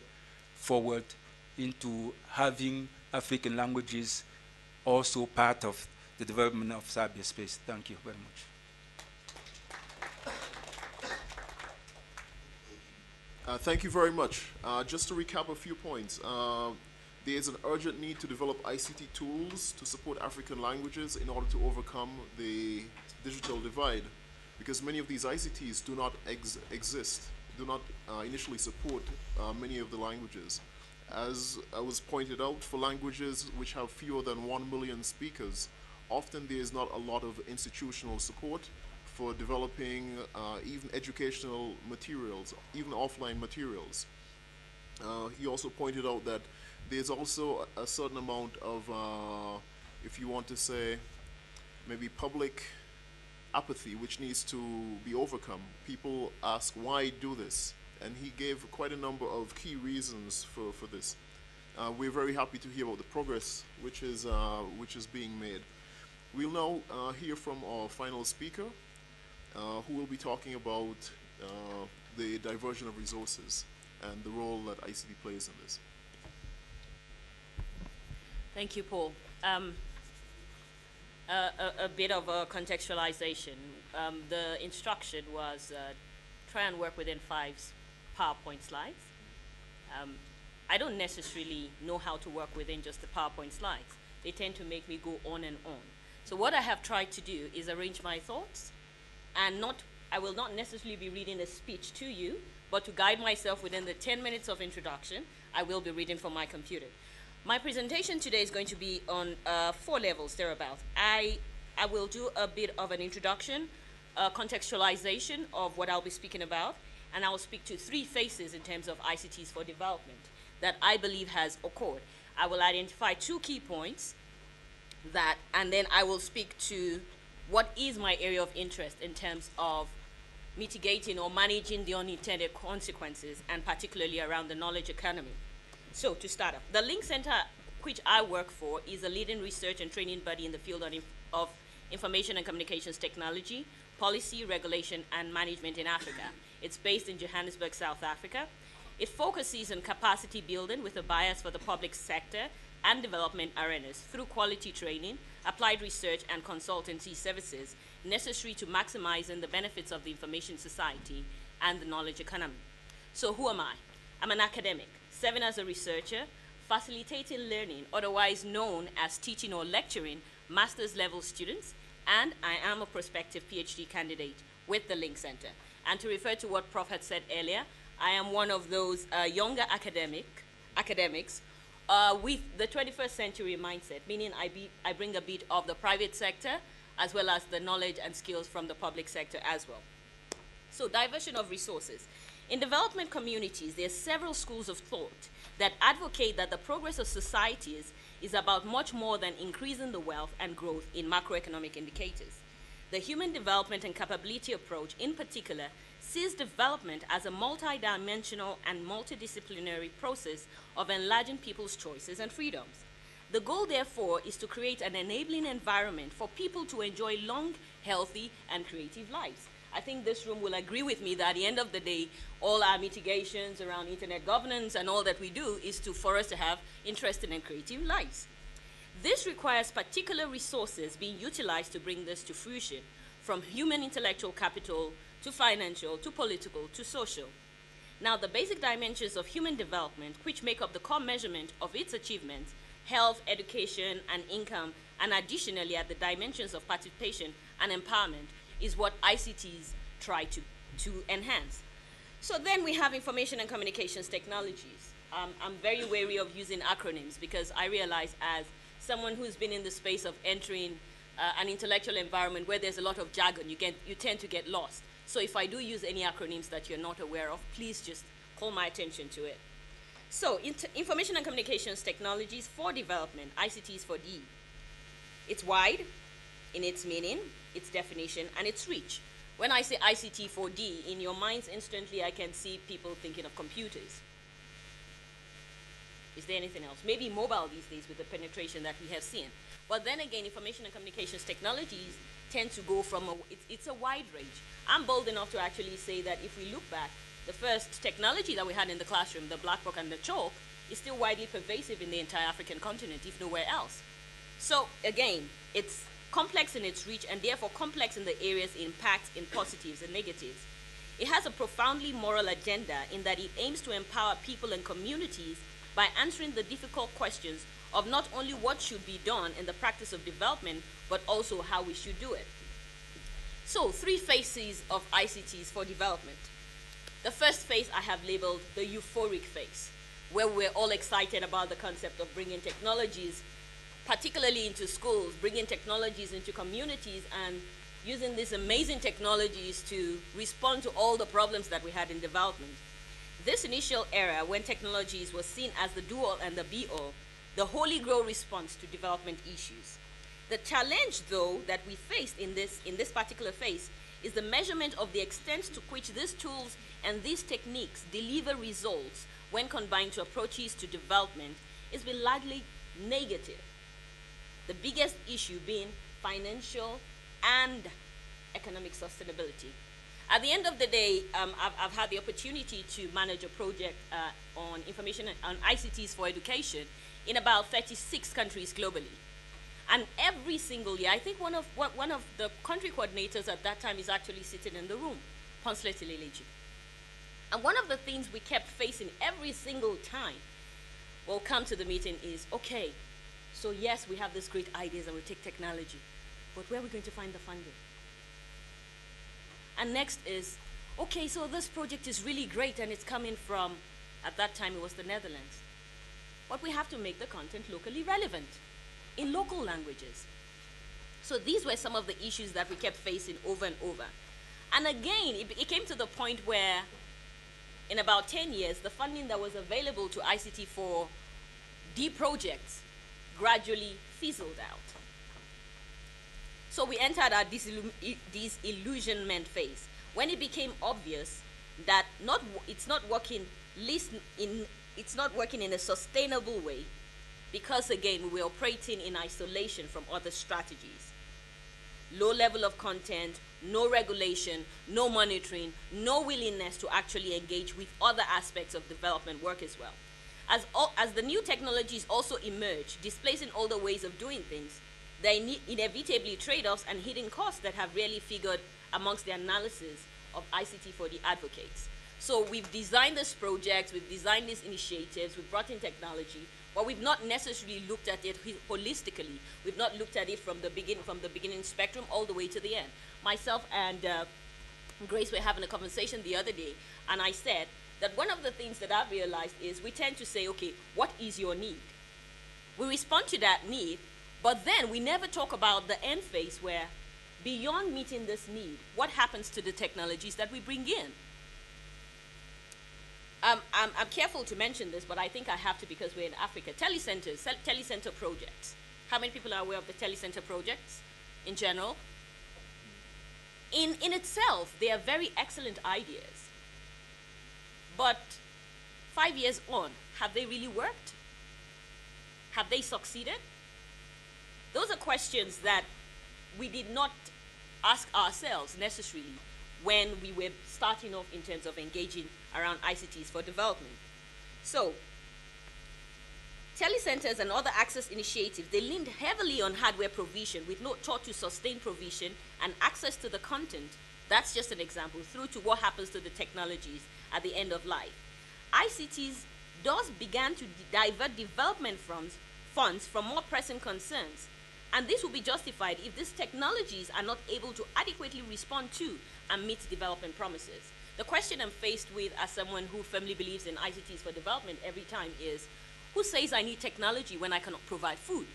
forward into having African languages also part of the development of cyberspace. Thank you very much. Thank you very much. Just to recap a few points, there is an urgent need to develop ICT tools to support African languages in order to overcome the digital divide, because many of these ICTs do not exist, do not initially support many of the languages. As was pointed out, for languages which have fewer than 1 million speakers, often there is not a lot of institutional support for developing even educational materials, even offline materials. He also pointed out that there's also a certain amount of, if you want to say, maybe public apathy which needs to be overcome. People ask, why do this? And he gave quite a number of key reasons for this. We're very happy to hear about the progress which is being made. We'll now hear from our final speaker, who will be talking about the diversion of resources and the role that ICT plays in this. Thank you, Paul. A bit of a contextualization. The instruction was try and work within 5 PowerPoint slides. I don't necessarily know how to work within just the PowerPoint slides. They tend to make me go on and on. So what I have tried to do is arrange my thoughts, and I will not necessarily be reading a speech to you, but to guide myself within the 10 minutes of introduction, I will be reading from my computer. My presentation today is going to be on 4 levels, thereabouts. I will do a bit of an introduction, contextualization of what I'll be speaking about, and I will speak to 3 phases in terms of ICTs for development that I believe has occurred. I will identify 2 key points and then I will speak to what is my area of interest in terms of mitigating or managing the unintended consequences, and particularly around the knowledge economy. So to start off, the Link Center, which I work for, is a leading research and training body in the field of information and communications technology, policy, regulation, and management in Africa. It's based in Johannesburg, South Africa. It focuses on capacity building with a bias for the public sector and development arenas through quality training, applied research, and consultancy services, necessary to maximizing the benefits of the information society and the knowledge economy. So who am I? I'm an academic, serving as a researcher, facilitating learning, otherwise known as teaching or lecturing master's level students, and I am a prospective PhD candidate with the Link Center. And to refer to what Prof had said earlier, I am one of those younger academics with the 21st century mindset, meaning I bring a bit of the private sector as well as the knowledge and skills from the public sector as well. So diversion of resources. In development communities, there are several schools of thought that advocate that the progress of societies is about much more than increasing the wealth and growth in macroeconomic indicators. The human development and capability approach, in particular, sees development as a multidimensional and multidisciplinary process of enlarging people's choices and freedoms. The goal, therefore, is to create an enabling environment for people to enjoy long, healthy, and creative lives. I think this room will agree with me that at the end of the day, all our mitigations around internet governance and all that we do is for us to have interesting and creative lives. This requires particular resources being utilized to bring this to fruition, from human intellectual capital to financial to political to social. Now, the basic dimensions of human development, which make up the core measurement of its achievements, health, education, and income, and additionally at the dimensions of participation and empowerment, is what ICTs try to enhance. So then we have information and communications technologies. I'm very wary of using acronyms because I realize, as someone who's been in the space of entering an intellectual environment where there's a lot of jargon, you tend to get lost. So if I do use any acronyms that you're not aware of, please just call my attention to it. So information and communications technologies for development, ICTs for D. It's wide in its meaning, its definition, and its reach. When I say ICT for D, in your minds instantly I can see people thinking of computers. Is there anything else? Maybe mobile these days with the penetration that we have seen. But then again, information and communications technologies tend to go from, it's a wide range. I'm bold enough to actually say that if we look back, the first technology that we had in the classroom, the blackboard and the chalk, is still widely pervasive in the entire African continent, if nowhere else. So again, it's complex in its reach and therefore complex in the areas it impacts in positives and negatives. It has a profoundly moral agenda in that it aims to empower people and communities by answering the difficult questions of not only what should be done in the practice of development, but also how we should do it. So, 3 phases of ICTs for development. The first phase I have labeled the euphoric phase, where we're all excited about the concept of bringing technologies, particularly into schools, bringing technologies into communities and using these amazing technologies to respond to all the problems that we had in development. This initial era, when technologies were seen as the do-all and the be-all, the holy grail response to development issues. The challenge, though, that we faced in this particular phase is the measurement of the extent to which these tools and these techniques deliver results when combined to approaches to development has been largely negative. The biggest issue being financial and economic sustainability. At the end of the day, I've had the opportunity to manage a project on information on ICTs for education in about 36 countries globally. And every single year, I think one of the country coordinators at that time is actually sitting in the room, Ponslet Ileleji. And one of the things we kept facing every single time we'll come to the meeting is, okay, so yes, we have these great ideas and we take technology, but where are we going to find the funding? And next is, okay, so this project is really great and it's coming from, at that time it was the Netherlands. But we have to make the content locally relevant in local languages. So these were some of the issues that we kept facing over and over. And again, it came to the point where in about 10 years, the funding that was available to ICT for D projects gradually fizzled out. So we entered our disillusionment phase when it became obvious that it's not working in a sustainable way because, again, we were operating in isolation from other strategies. Low level of content, no regulation, no monitoring, no willingness to actually engage with other aspects of development work as well. As the new technologies also emerge, displacing older ways of doing things, there are inevitably trade-offs and hidden costs that have rarely figured amongst the analysis of ICT for the advocates. So we've designed this project, we've designed these initiatives, we've brought in technology, but we've not necessarily looked at it holistically. We've not looked at it from the beginning spectrum all the way to the end. Myself and Grace were having a conversation the other day, and I said that one of the things that I've realized is we tend to say, okay, what is your need? We respond to that need, but then we never talk about the end phase where beyond meeting this need, what happens to the technologies that we bring in? I'm careful to mention this, but I think I have to because we're in Africa. Telecenters, telecenter projects. How many people are aware of the telecenter projects in general? In itself, they are very excellent ideas. But 5 years on, have they really worked? Have they succeeded? Those are questions that we did not ask ourselves necessarily when we were starting off in terms of engaging around ICTs for development. So, telecenters and other access initiatives, they leaned heavily on hardware provision with no thought to sustain provision and access to the content. That's just an example, through to what happens to the technologies at the end of life. ICTs thus began to divert development funds from more pressing concerns. And this will be justified if these technologies are not able to adequately respond to and meet development promises. The question I'm faced with as someone who firmly believes in ICTs for development every time is, who says I need technology when I cannot provide food?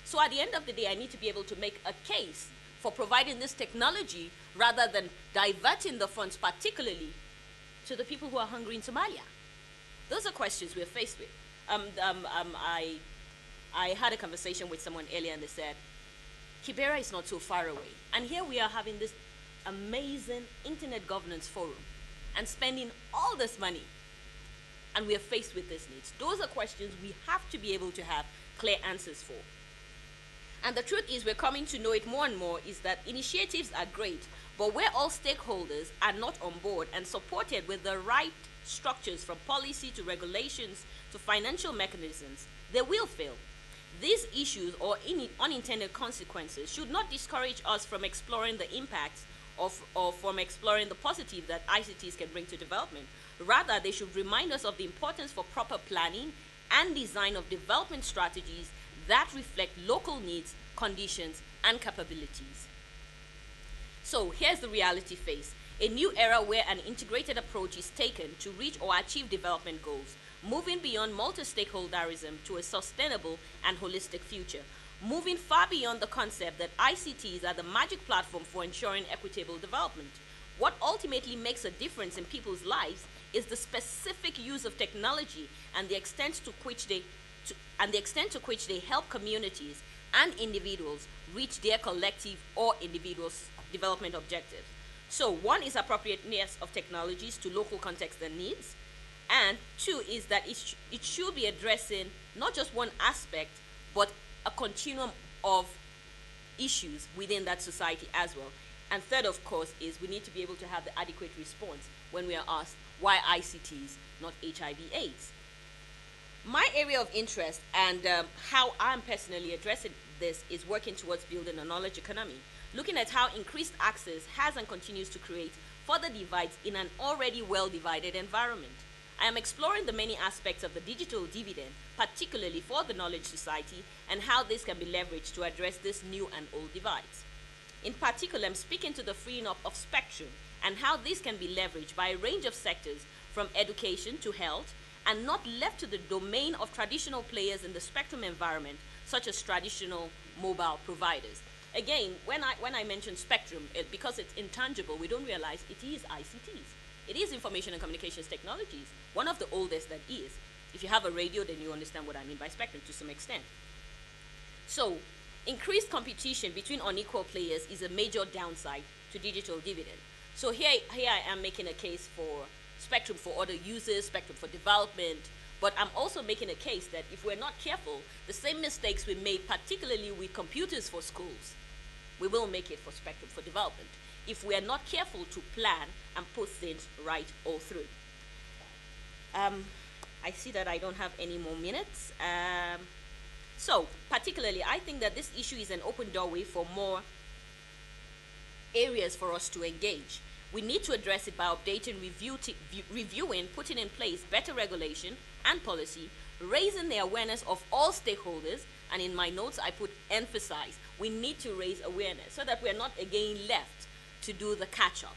So at the end of the day, I need to be able to make a case for providing this technology rather than diverting the funds particularly to the people who are hungry in Somalia. Those are questions we're faced with. I had a conversation with someone earlier and they said, Kibera is not so far away. And here we are having this amazing internet governance forum and spending all this money. And we are faced with these needs. Those are questions we have to be able to have clear answers for. And the truth is, we're coming to know it more and more, is that initiatives are great, but where all stakeholders are not on board and supported with the right structures, from policy to regulations to financial mechanisms, they will fail. These issues or unintended consequences should not discourage us from exploring the impacts or from exploring the positive that ICTs can bring to development. Rather, they should remind us of the importance for proper planning and design of development strategies that reflect local needs, conditions, and capabilities. So here's the reality phase, a new era where an integrated approach is taken to reach or achieve development goals, moving beyond multi-stakeholderism to a sustainable and holistic future, moving far beyond the concept that ICTs are the magic platform for ensuring equitable development. What ultimately makes a difference in people's lives is the specific use of technology and the extent to which they help communities and individuals reach their collective or individual development objectives. So one is appropriateness of technologies to local context and needs, and two is that it should be addressing not just one aspect, but a continuum of issues within that society as well. And third, of course, is we need to be able to have the adequate response when we are asked, why ICTs, not HIV/AIDS? My area of interest and how I'm personally addressing this is working towards building a knowledge economy, looking at how increased access has and continues to create further divides in an already well-divided environment. I am exploring the many aspects of the digital dividend, particularly for the knowledge society, and how this can be leveraged to address these new and old divides. In particular, I'm speaking to the freeing up of spectrum and how this can be leveraged by a range of sectors, from education to health, and not left to the domain of traditional players in the spectrum environment, such as traditional mobile providers. Again, when I mention spectrum, because it's intangible, we don't realize it is ICTs. It is information and communications technologies, one of the oldest that is. If you have a radio, then you understand what I mean by spectrum to some extent. So, increased competition between unequal players is a major downside to digital dividend. So here I am making a case for spectrum for other users, spectrum for development, but I'm also making a case that if we're not careful, the same mistakes we made, particularly with computers for schools, we will make it for spectrum for development, if we are not careful to plan and put things right all through. I see that I don't have any more minutes. So, particularly, I think that this issue is an open doorway for more areas for us to engage. We need to address it by updating, reviewing, putting in place better regulation and policy, raising the awareness of all stakeholders, and in my notes I put emphasize. We need to raise awareness so that we're not again left to do the catch-up.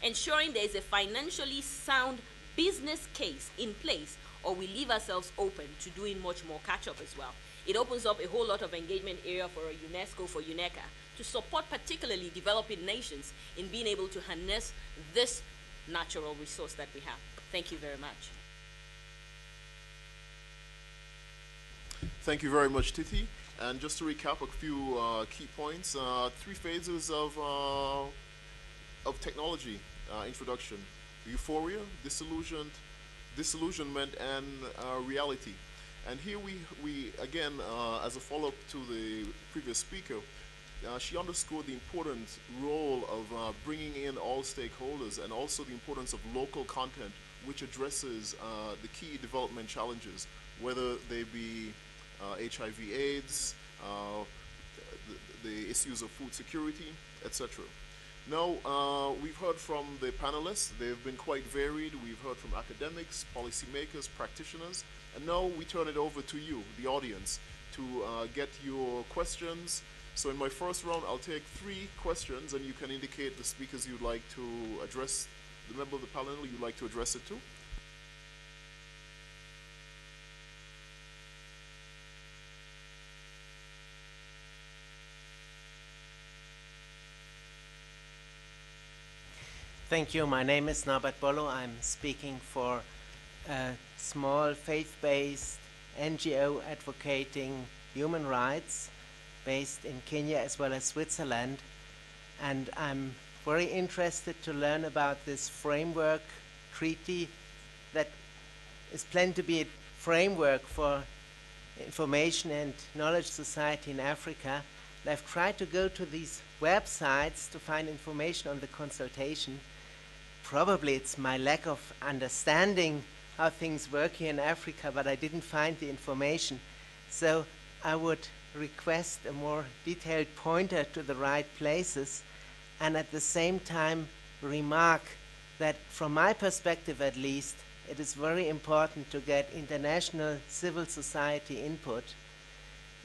Ensuring there is a financially sound business case in place, or we leave ourselves open to doing much more catch-up as well. It opens up a whole lot of engagement area for UNESCO, for UNECA, to support particularly developing nations in being able to harness this natural resource that we have. Thank you very much. Thank you very much, Titi. And just to recap a few key points, 3 phases of technology introduction: euphoria, disillusionment, and reality. And here we again, as a follow-up to the previous speaker, she underscored the important role of bringing in all stakeholders, and also the importance of local content which addresses the key development challenges, whether they be HIV/AIDS, the issues of food security, etc. Now, we've heard from the panelists. They've been quite varied. We've heard from academics, policymakers, practitioners, and now we turn it over to you, the audience, to get your questions. So in my first round, I'll take 3 questions, and you can indicate the speakers you'd like to address, the member of the panel you'd like to address it to. Thank you. My name is Norbert Bollo. I'm speaking for a small faith-based NGO advocating human rights based in Kenya as well as Switzerland. And I'm very interested to learn about this framework treaty that is planned to be a framework for information and knowledge society in Africa. And I've tried to go to these websites to find information on the consultation. Probably it's my lack of understanding how things work here in Africa, but I didn't find the information. So I would request a more detailed pointer to the right places, and at the same time remark that from my perspective at least, it is very important to get international civil society input.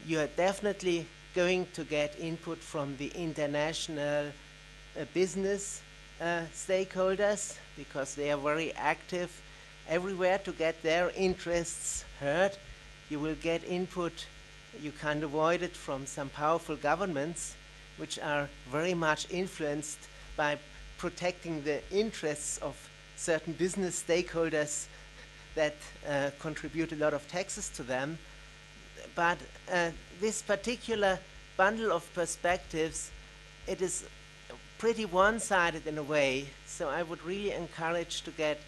You are definitely going to get input from the international business stakeholders, because they are very active everywhere to get their interests heard. You will get input, you can't avoid it, from some powerful governments which are very much influenced by protecting the interests of certain business stakeholders that contribute a lot of taxes to them. But this particular bundle of perspectives, it is pretty one-sided in a way, so I would really encourage to get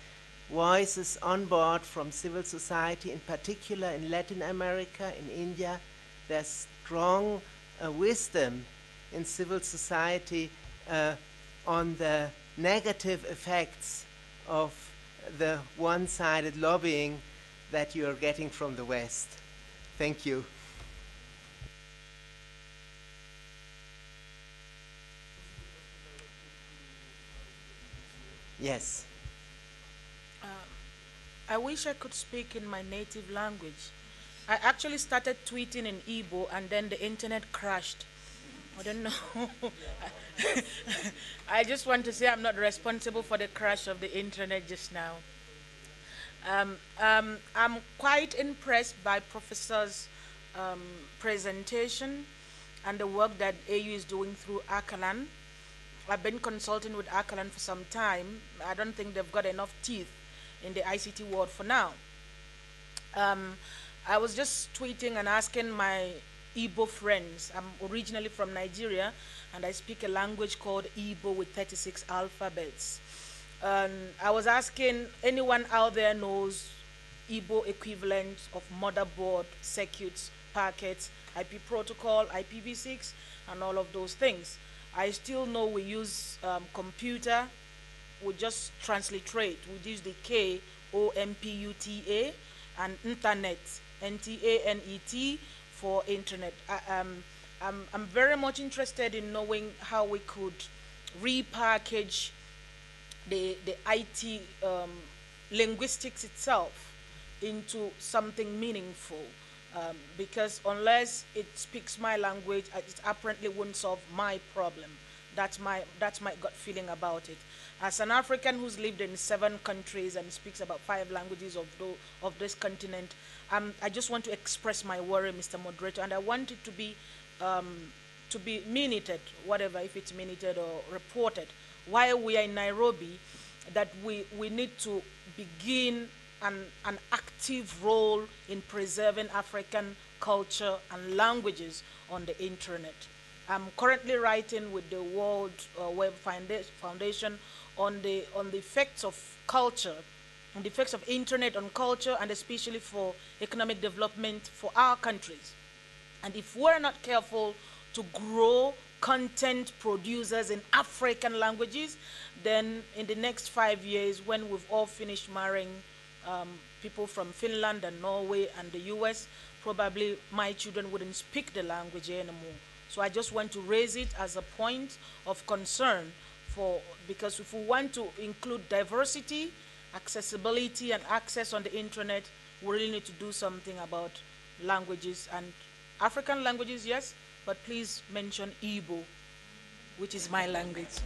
voices on board from civil society, in particular in Latin America, in India. There's strong wisdom in civil society on the negative effects of the one-sided lobbying that you're getting from the West. Thank you. Yes. I wish I could speak in my native language. I actually started tweeting in Igbo and then the internet crashed. I don't know. I just want to say I'm not responsible for the crash of the internet just now. I'm quite impressed by Professor's presentation and the work that AU is doing through Akalan. I've been consulting with Akalan for some time. I don't think they've got enough teeth in the ICT world for now. I was just tweeting and asking my Igbo friends. I'm originally from Nigeria, and I speak a language called Igbo with 36 alphabets. And I was asking, anyone out there knows Igbo equivalent of motherboard, circuits, packets, IP protocol, IPv6, and all of those things. I still know we use computer, we just transliterate. We use the K-O-M-P-U-T-A, and internet, N-T-A-N-E-T, for internet. I'm very much interested in knowing how we could repackage the IT linguistics itself into something meaningful. Because unless it speaks my language, it apparently won't solve my problem. That's my gut feeling about it. As an African who's lived in 7 countries and speaks about 5 languages of this continent, I just want to express my worry, Mr. Moderator, and I want it to be minuted, whatever, if it's minuted or reported, while we are in Nairobi, that we need to begin an active role in preserving African culture and languages on the internet. I'm currently writing with the World Web Foundation on the effects of culture, on the effects of internet on culture, and especially for economic development for our countries. And if we're not careful to grow content producers in African languages, then in the next 5 years, when we've all finished marrying people from Finland and Norway and the US, probably my children wouldn't speak the language anymore. So I just want to raise it as a point of concern because if we want to include diversity, accessibility, and access on the internet, we really need to do something about languages. And African languages, yes, but please mention Igbo, which is my language.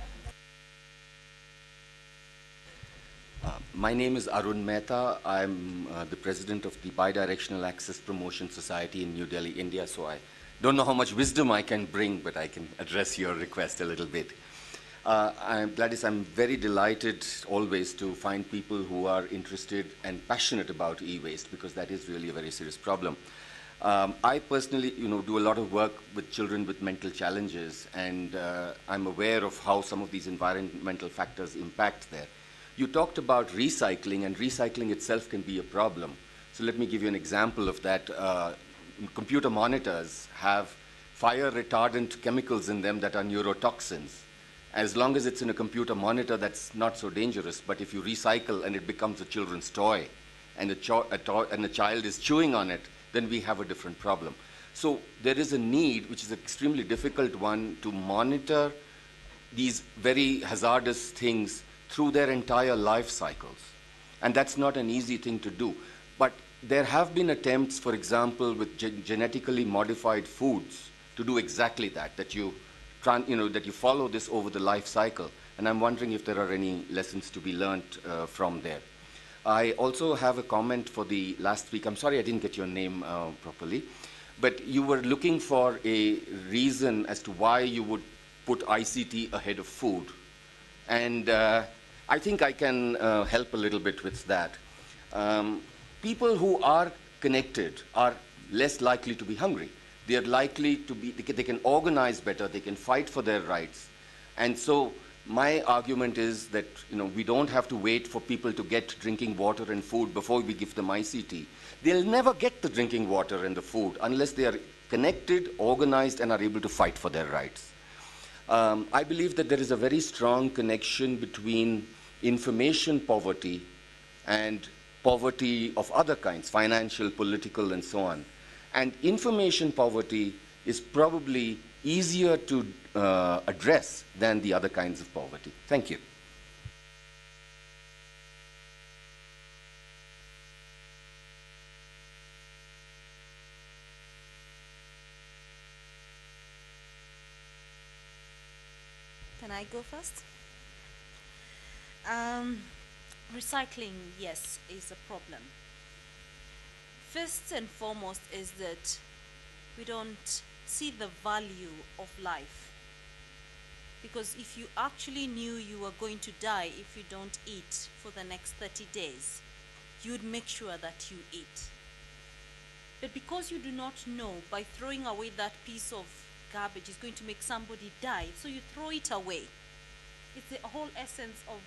My name is Arun Mehta. I'm the president of the Bidirectional Access Promotion Society in New Delhi, India. So I don't know how much wisdom I can bring, but I can address your request a little bit. Gladys, I'm very delighted always to find people who are interested and passionate about e-waste, because that is really a very serious problem. I personally, do a lot of work with children with mental challenges, and I'm aware of how some of these environmental factors impact there. You talked about recycling, and recycling itself can be a problem. So let me give you an example of that. Computer monitors have fire retardant chemicals in them that are neurotoxins. As long as it's in a computer monitor, that's not so dangerous. But if you recycle and it becomes a children's toy, and a child is chewing on it, then we have a different problem. So there is a need, which is an extremely difficult one, to monitor these very hazardous things through their entire life cycles. And that's not an easy thing to do. But there have been attempts, for example, with genetically modified foods to do exactly that, that you follow this over the life cycle. And I'm wondering if there are any lessons to be learned from there. I also have a comment for the last week. I'm sorry I didn't get your name properly, but you were looking for a reason as to why you would put ICT ahead of food. And I think I can help a little bit with that. People who are connected are less likely to be hungry. They are likely to be, they can organize better, they can fight for their rights. And so my argument is that we don't have to wait for people to get drinking water and food before we give them ICT. They'll never get the drinking water and the food unless they are connected, organized, and are able to fight for their rights. I believe that there is a very strong connection between information poverty and poverty of other kinds, financial, political, and so on. And information poverty is probably easier to address than the other kinds of poverty. Thank you. Can I go first? Recycling, yes, is a problem. First and foremost is that we don't see the value of life. Because if you actually knew you were going to die if you don't eat for the next 30 days, you'd make sure that you eat. But because you do not know, by throwing away that piece of garbage is going to make somebody die, so you throw it away. It's the whole essence of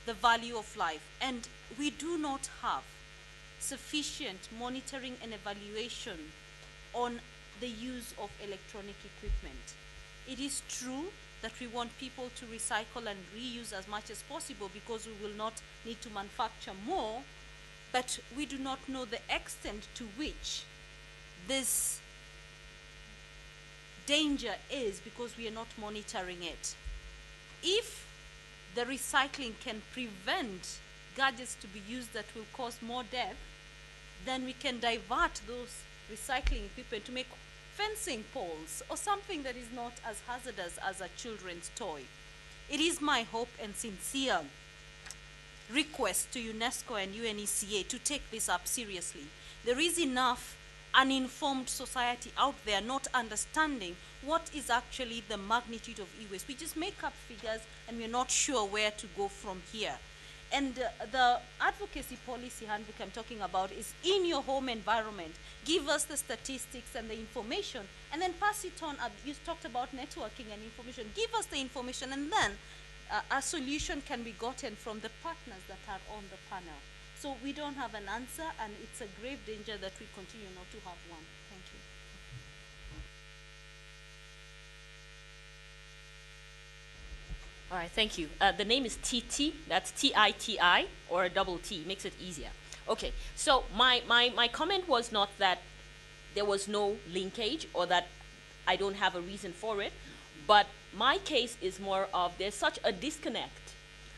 the value of life. And we do not have sufficient monitoring and evaluation on the use of electronic equipment. It is true that we want people to recycle and reuse as much as possible because we will not need to manufacture more, but we do not know the extent to which this danger is because we are not monitoring it. If the recycling can prevent gadgets to be used that will cause more death, then we can divert those recycling equipment to make fencing poles or something that is not as hazardous as a children's toy. It is my hope and sincere request to UNESCO and UNECA to take this up seriously. There is enough uninformed society out there not understanding what is actually the magnitude of e-waste. We just make up figures and we're not sure where to go from here. And the advocacy policy handbook I'm talking about is in your home environment. Give us the statistics and the information and then pass it on. You talked about networking and information. Give us the information and then a solution can be gotten from the partners that are on the panel. So we don't have an answer, and it's a grave danger that we continue not to have one. Thank you. All right, thank you. The name is TT, that's T-I-T-I, or a double T, makes it easier. Okay, so my comment was not that there was no linkage or that I don't have a reason for it, but my case is more of there's such a disconnect.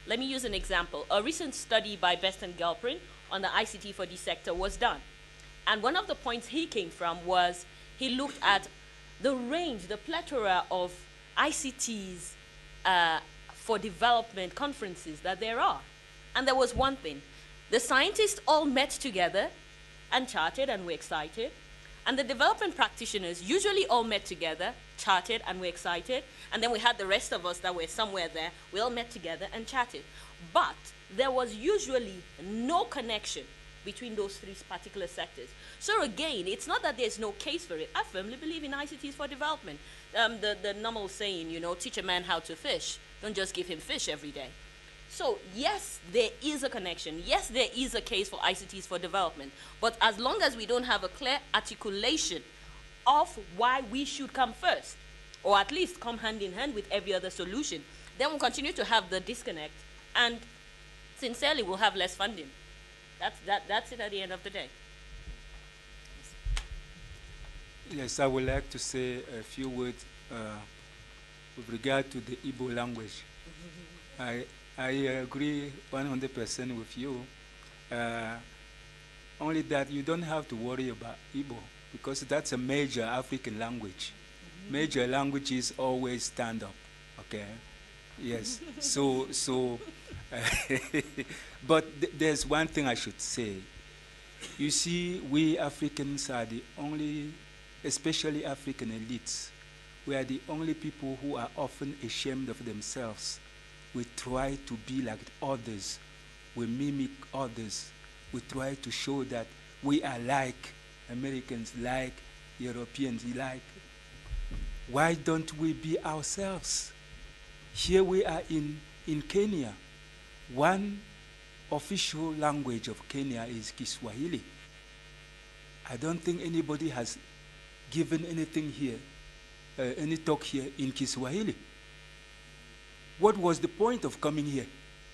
Let me use an example. A recent study by Best and Galprin on the ICT for the sector was done. And one of the points he came from was he looked at the range, the plethora of ICTs for development conferences that there are. And there was one thing. The scientists all met together and chatted and were excited. And the development practitioners usually all met together, chatted and were excited. And then we had the rest of us that were somewhere there. We all met together and chatted. But there was usually no connection between those three particular sectors. So again, it's not that there's no case for it. I firmly believe in ICTs for development. The normal saying, you know, teach a man how to fish. Don't just give him fish every day. So yes, there is a connection. Yes, there is a case for ICTs for development. But as long as we don't have a clear articulation of why we should come first, or at least come hand in hand with every other solution, then we'll continue to have the disconnect, and sincerely, we'll have less funding. That's it at the end of the day. Yes, I would like to say a few words with regard to the Igbo language. I agree 100% with you. Only that you don't have to worry about Igbo, because that's a major African language. Major languages always stand up, okay? Yes, but there's one thing I should say. You see, we Africans are the only, especially African elites, we are the only people who are often ashamed of themselves. We try to be like others. We mimic others. We try to show that we are like Americans, like Europeans, like. Why don't we be ourselves? Here we are in Kenya. One official language of Kenya is Kiswahili. I don't think anybody has given anything here, any talk here in Kiswahili. What was the point of coming here?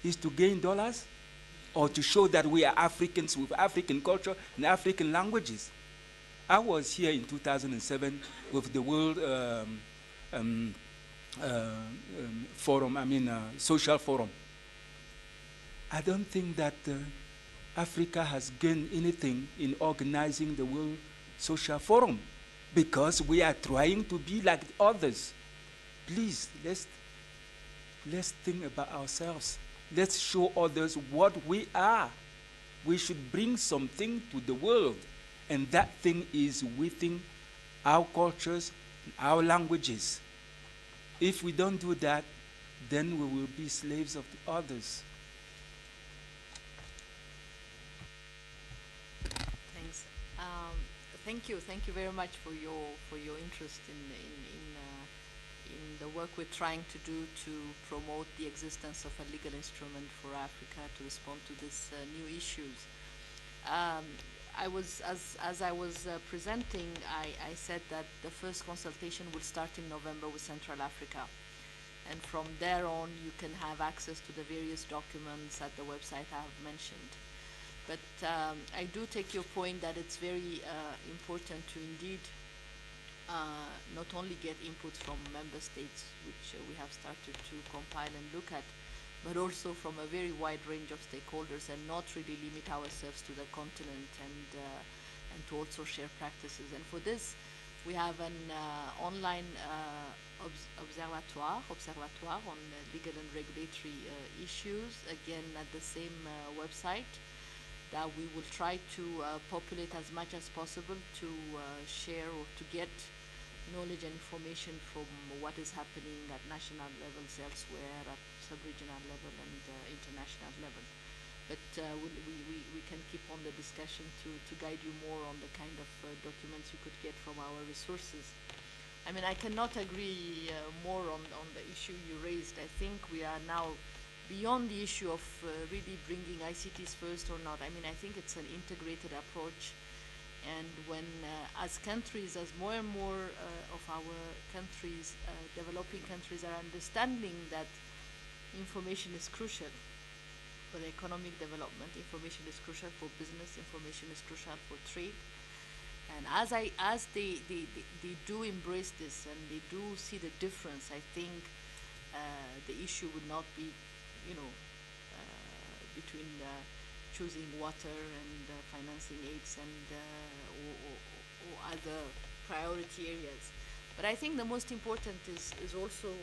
Is to gain dollars or to show that we are Africans with African culture and African languages? I was here in 2007 with the World Forum, Social Forum. I don't think that Africa has gained anything in organizing the World Social Forum, because we are trying to be like others. Please, let's think about ourselves. Let's show others what we are. We should bring something to the world, and that thing is within our cultures, our languages. If we don't do that, then we will be slaves of the others. Thanks. Thank you very much for your interest in the work we're trying to do to promote the existence of a legal instrument for Africa to respond to these new issues. As I was presenting, I said that the first consultation will start in November with Central Africa. And from there on, you can have access to the various documents at the website I have mentioned. But I do take your point that it's very important to indeed not only get input from member states, which we have started to compile and look at, but also from a very wide range of stakeholders, and not really limit ourselves to the continent, and to also share practices. And for this, we have an online observatoire on legal and regulatory issues, again at the same website, that we will try to populate as much as possible to share or to get knowledge and information from what is happening at national levels elsewhere, at sub-regional level and international level. But we can keep on the discussion to guide you more on the kind of documents you could get from our resources. I mean, I cannot agree more on the issue you raised. I think we are now beyond the issue of really bringing ICTs first or not. I mean, I think it's an integrated approach. And when, as countries, as more and more of our countries, developing countries, are understanding that information is crucial for the economic development, information is crucial for business, information is crucial for trade. And as they do embrace this and they do see the difference, I think the issue would not be, between choosing water and financing aids and or other priority areas. But I think the most important is also,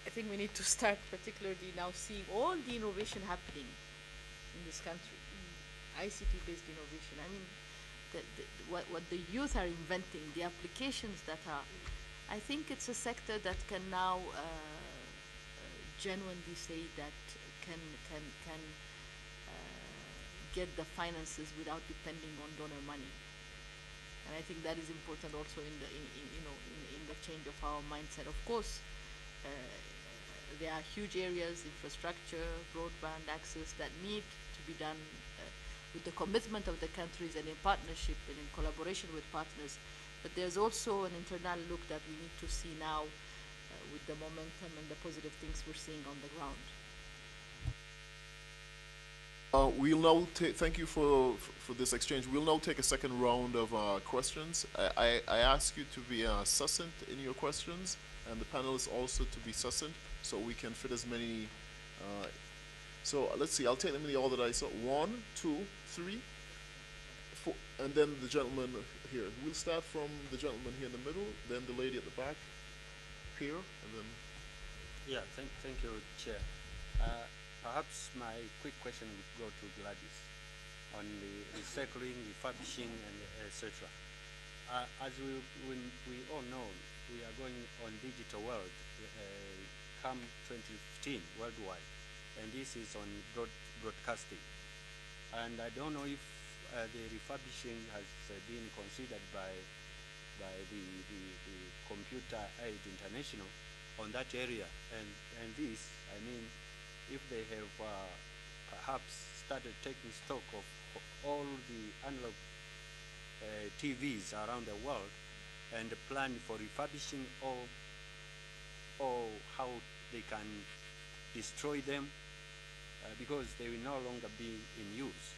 I think we need to start particularly now seeing all the innovation happening in this country, ICT-based innovation. I mean, what the youth are inventing, the applications that are, I think it's a sector that can now genuinely say that can get the finances without depending on donor money. And I think that is important also in the change of our mindset. Of course, there are huge areas, infrastructure, broadband access, that need to be done with the commitment of the countries and in partnership and in collaboration with partners. But there's also an internal look that we need to see now with the momentum and the positive things we're seeing on the ground. We'll now thank you for this exchange. We'll now take a second round of questions. I ask you to be succinct in your questions, and the panelists also to be succinct, so we can fit as many. So let's see, I'll take them in the order that I saw. 1, 2, 3, 4, and then the gentleman here. We'll start from the gentleman here in the middle, then the lady at the back here, and then. Yeah, thank you, Chair. Perhaps my quick question would go to Gladys on the recycling, refurbishing, and etc. As we all know, we are going on digital world come 2015 worldwide, and this is on broadcasting. And I don't know if the refurbishing has been considered by the Computer Aid International on that area, and this, I mean, if they have perhaps started taking stock of all the analog TVs around the world and plan for refurbishing or how they can destroy them because they will no longer be in use.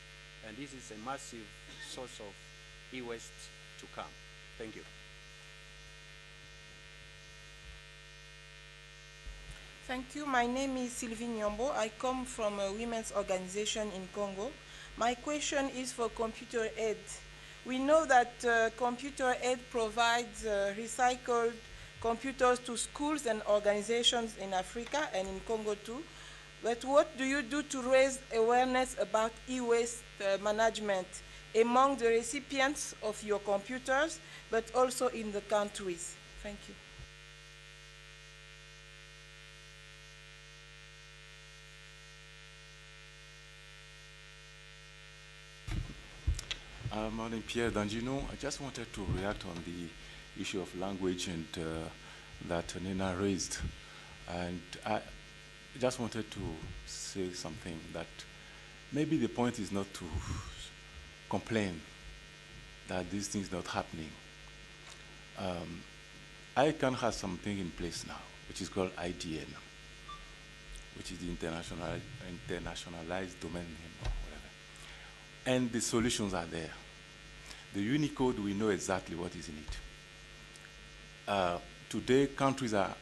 And this is a massive source of e-waste to come. Thank you. Thank you. My name is Sylvie Nyombo. I come from a women's organization in Congo. My question is for computer aid. We know that computer aid provides recycled computers to schools and organizations in Africa and in Congo too. But what do you do to raise awareness about e-waste management among the recipients of your computers, but also in the countries? Thank you. Morning, Pierre D'Angino. I just wanted to react on the issue of language and that Nina raised. And I just wanted to say something that maybe the point is not to complain that these things are not happening. ICANN has something in place now, which is called IDN, which is the internationalized domain name or whatever. And the solutions are there. The Unicode, we know exactly what is in it. today countries are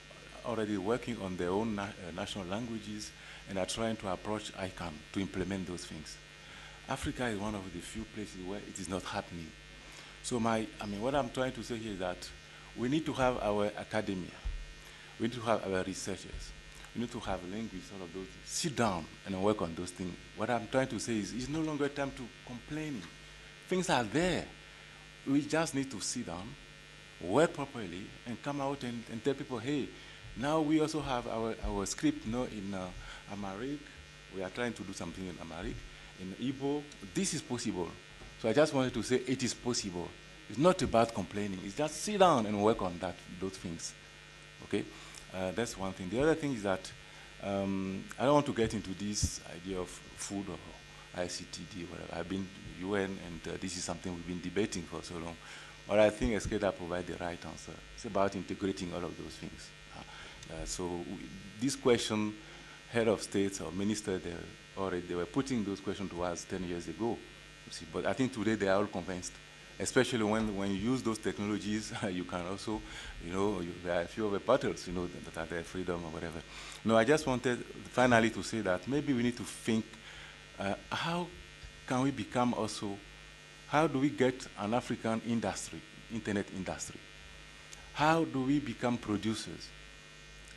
already working on their own national languages and are trying to approach ICANN to implement those things. Africa is one of the few places where it is not happening. So what I'm trying to say here is that we need to have our academia, we need to have our researchers, we need to have linguists, all of those, sit down and work on those things. What I'm trying to say is it's no longer time to complain. Things are there. We just need to sit down, work properly, and come out and tell people, hey, now we also have our script in Amharic. We are trying to do something in Amharic. In Igbo, this is possible. So I just wanted to say it is possible. It's not about complaining. It's just sit down and work on those things. Okay? That's one thing. The other thing is that I don't want to get into this idea of food or ICTD, whatever. I've been to the UN, and this is something we've been debating for so long. But I think SCADA provides the right answer. It's about integrating all of those things. This question, head of states or minister, they were putting those questions to us 10 years ago. See, but I think today they are all convinced, especially when you use those technologies, you can also, there are a few other battles, that are there, freedom or whatever. No, I just wanted finally to say that maybe we need to think, how can we become also, how do we get an African industry, internet industry? How do we become producers,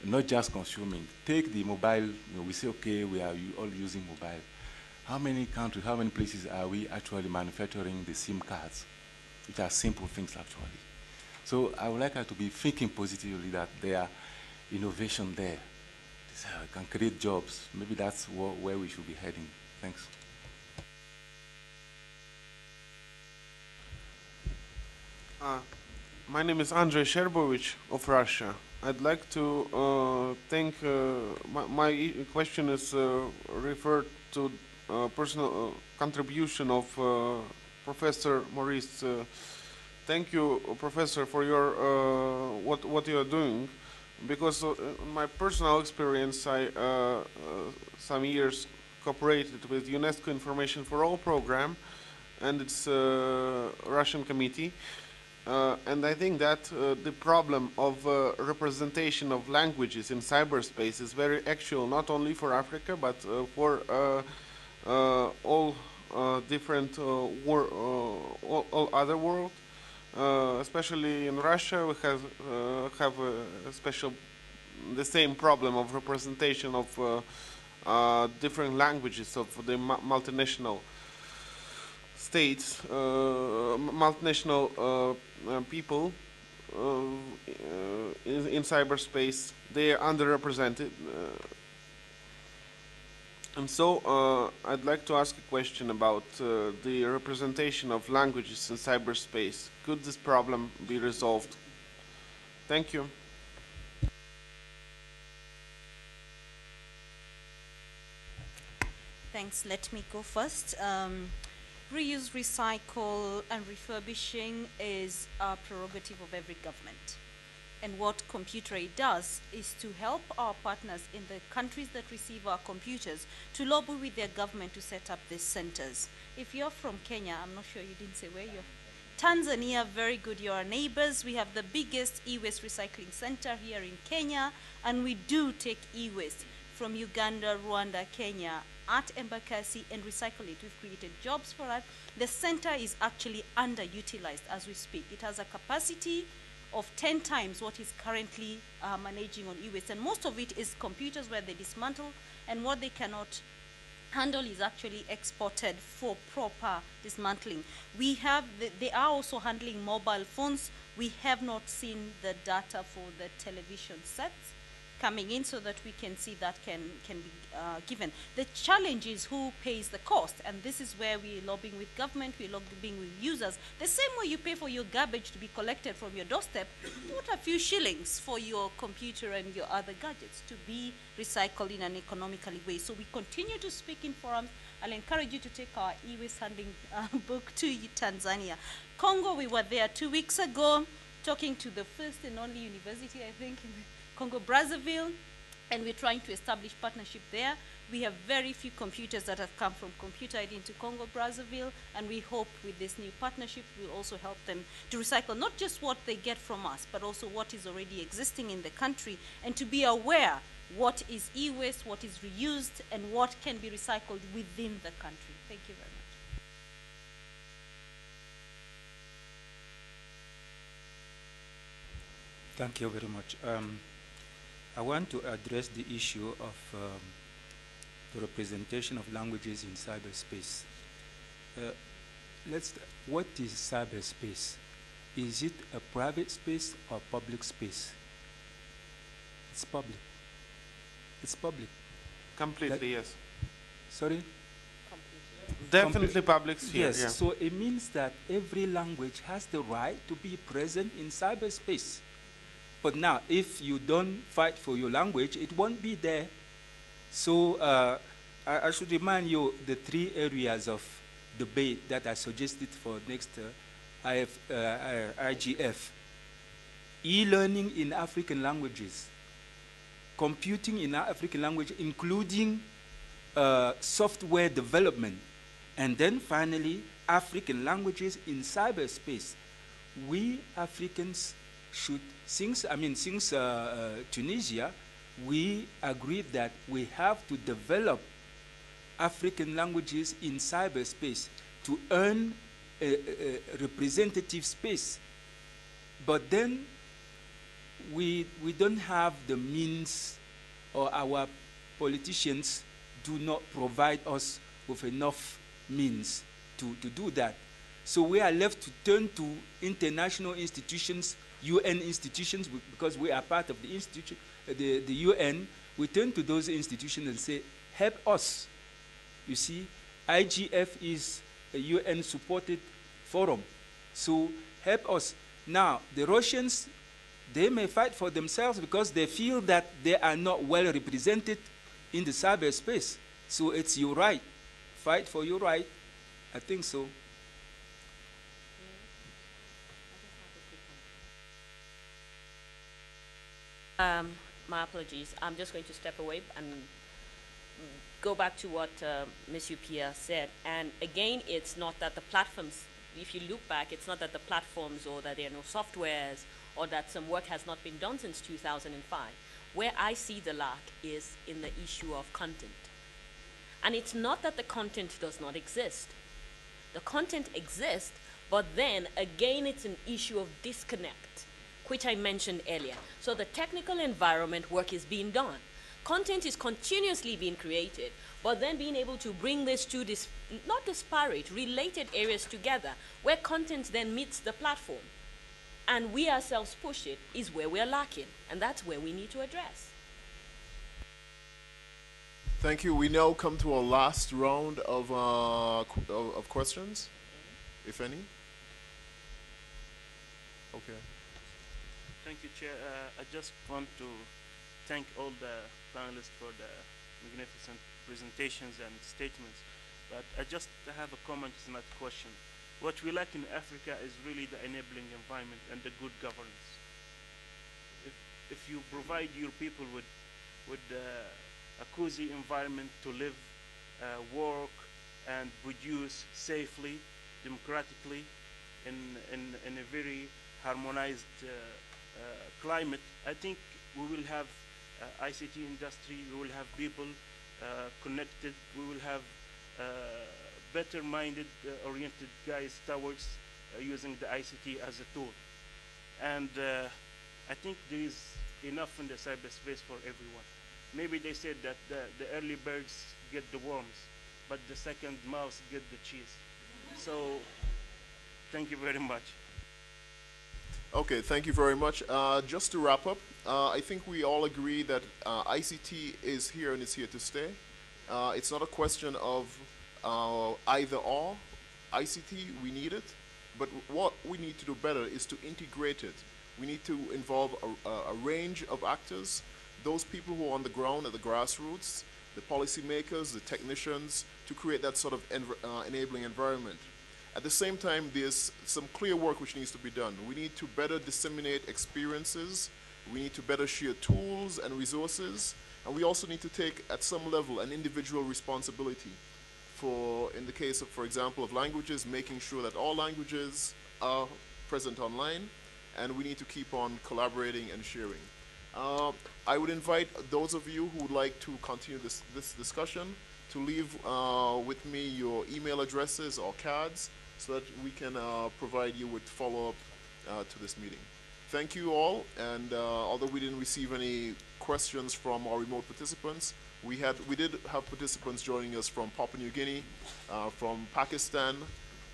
not just consuming? Take the mobile, we say, okay, we are all using mobile. How many countries, how many places are we actually manufacturing the SIM cards, which are simple things actually? So I would like us to be thinking positively that there are innovation there. Can create jobs. Maybe that's where we should be heading. Thanks. My name is Andrei Sherbovich of Russia. I'd like to thank, my question is referred to personal contribution of Professor Maurice. Thank you, Professor, for your what you are doing, because in my personal experience, I some years cooperated with UNESCO Information for All program and its Russian committee. And I think that the problem of representation of languages in cyberspace is very actual, not only for Africa, but for all different all other world. Especially in Russia, we have the same problem of representation of different languages of the multinational states, multinational people in cyberspace. They are underrepresented. And so I'd like to ask a question about the representation of languages in cyberspace. Could this problem be resolved? Thank you. Thanks. Let me go first. Reuse, recycle, and refurbishing is a prerogative of every government. And what Computer Aid does is to help our partners in the countries that receive our computers to lobby with their government to set up these centers. If you're from Kenya, I'm not sure you didn't say where you're. Tanzania, very good, you're our neighbors. We have the biggest e-waste recycling center here in Kenya, and we do take e-waste from Uganda, Rwanda, Kenya, at Embakasi and recycle it. We've created jobs for that. The center is actually underutilized as we speak. It has a capacity of 10 times what is currently managing on e-waste. And most of it is computers where they dismantle, and what they cannot handle is actually exported for proper dismantling. We have, they are also handling mobile phones. We have not seen the data for the television sets coming in so that we can see that can be given. The challenge is who pays the cost, and this is where we're lobbying with government, we're lobbying with users. The same way you pay for your garbage to be collected from your doorstep, put a few shillings for your computer and your other gadgets to be recycled in an economically way. So we continue to speak in forums. I'll encourage you to take our e-waste handling book to Tanzania. Congo, we were there 2 weeks ago, talking to the first and only university, I think, in Congo Brazzaville. and we're trying to establish partnership there. We have very few computers that have come from Computer ID into Congo Brazzaville, and we hope with this new partnership we'll also help them to recycle not just what they get from us, but also what is already existing in the country, and to be aware what is e-waste, what is reused, and what can be recycled within the country. Thank you very much. Thank you very much. I want to address the issue of the representation of languages in cyberspace. What is cyberspace? Is it a private space or public space? It's public. It's public. Completely, yes. Sorry? Definitely public sphere. Yes, yeah. so it means that every language has the right to be present in cyberspace. But now, if you don't fight for your language, it won't be there. So I should remind you the 3 areas of debate that I suggested for next IGF. E-learning in African languages, computing in African language, including software development, and then finally, African languages in cyberspace. We Africans should, since Tunisia, we agreed that we have to develop African languages in cyberspace to earn a representative space. But then we don't have the means, or our politicians do not provide us with enough means to do that. So we are left to turn to international institutions, UN institutions, because we are part of the institution, the UN. We turn to those institutions and say, help us. You see, IGF is a UN-supported forum. So help us. Now, the Russians, they may fight for themselves because they feel that they are not well represented in the cyberspace. So it's your right. Fight for your right. I think so. My apologies. I'm just going to step away and go back to what Ms. Upia said. And again, it's not that the platforms, if you look back, it's not that the platforms or that there are no softwares or that some work has not been done since 2005. Where I see the lack is in the issue of content. And it's not that the content does not exist. The content exists, but then again, it's an issue of disconnect, which I mentioned earlier. So the technical environment work is being done. Content is continuously being created, but then being able to bring this to this, not disparate, related areas together, where content then meets the platform, and we ourselves push it, is where we're lacking, and that's where we need to address. Thank you. We now come to our last round of questions, if any. Okay. Thank you, Chair. I just want to thank all the panelists for the magnificent presentations and statements. But I just have a comment, it's not a question. What we lack in Africa is really the enabling environment and the good governance. If you provide your people with a cozy environment to live, work, and produce safely, democratically, in a very harmonized climate, I think we will have ICT industry, we will have people connected, we will have better-minded, oriented guys towards using the ICT as a tool. And I think there is enough in the cyberspace for everyone. Maybe they said that the early birds get the worms, but the second mouse get the cheese. So thank you very much. Okay, thank you very much. Just to wrap up, I think we all agree that ICT is here and it's here to stay. It's not a question of either or. ICT, we need it, but what we need to do better is to integrate it. We need to involve a range of actors, those people who are on the ground at the grassroots, the policymakers, the technicians, to create that sort of enabling environment. At the same time, there's some clear work which needs to be done. We need to better disseminate experiences. We need to better share tools and resources. And we also need to take, at some level, an individual responsibility for, in the case of, for example, of languages, making sure that all languages are present online, and we need to keep on collaborating and sharing. I would invite those of you who would like to continue this discussion to leave with me your email addresses or cards so that we can provide you with follow-up to this meeting. Thank you all, and although we didn't receive any questions from our remote participants, we did have participants joining us from Papua New Guinea, from Pakistan,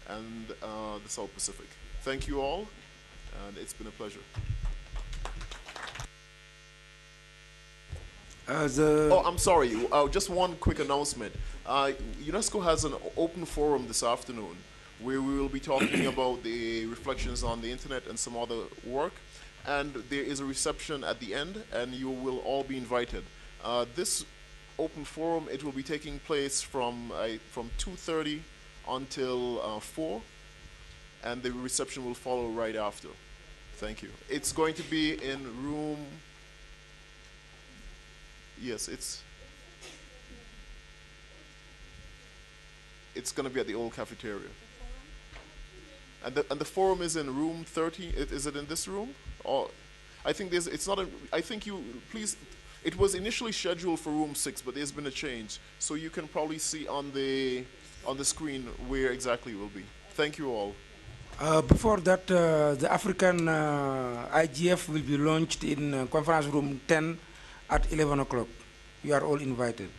and the South Pacific. Thank you all, and it's been a pleasure. Oh, I'm sorry, just one quick announcement. UNESCO has an open forum this afternoon where we will be talking about the reflections on the internet and some other work. And there is a reception at the end, and you will all be invited. This open forum, it will be taking place from 2:30 until 4, and the reception will follow right after. Thank you. It's going to be in room, yes, it's going to be at the old cafeteria. And the forum is in room 30. Is it in this room? Or I think it's not. I think you please. It was initially scheduled for room 6, but there's been a change, so you can probably see on the screen where exactly it will be. Thank you all. Before that, the African IGF will be launched in conference room 10 at 11 o'clock. You are all invited.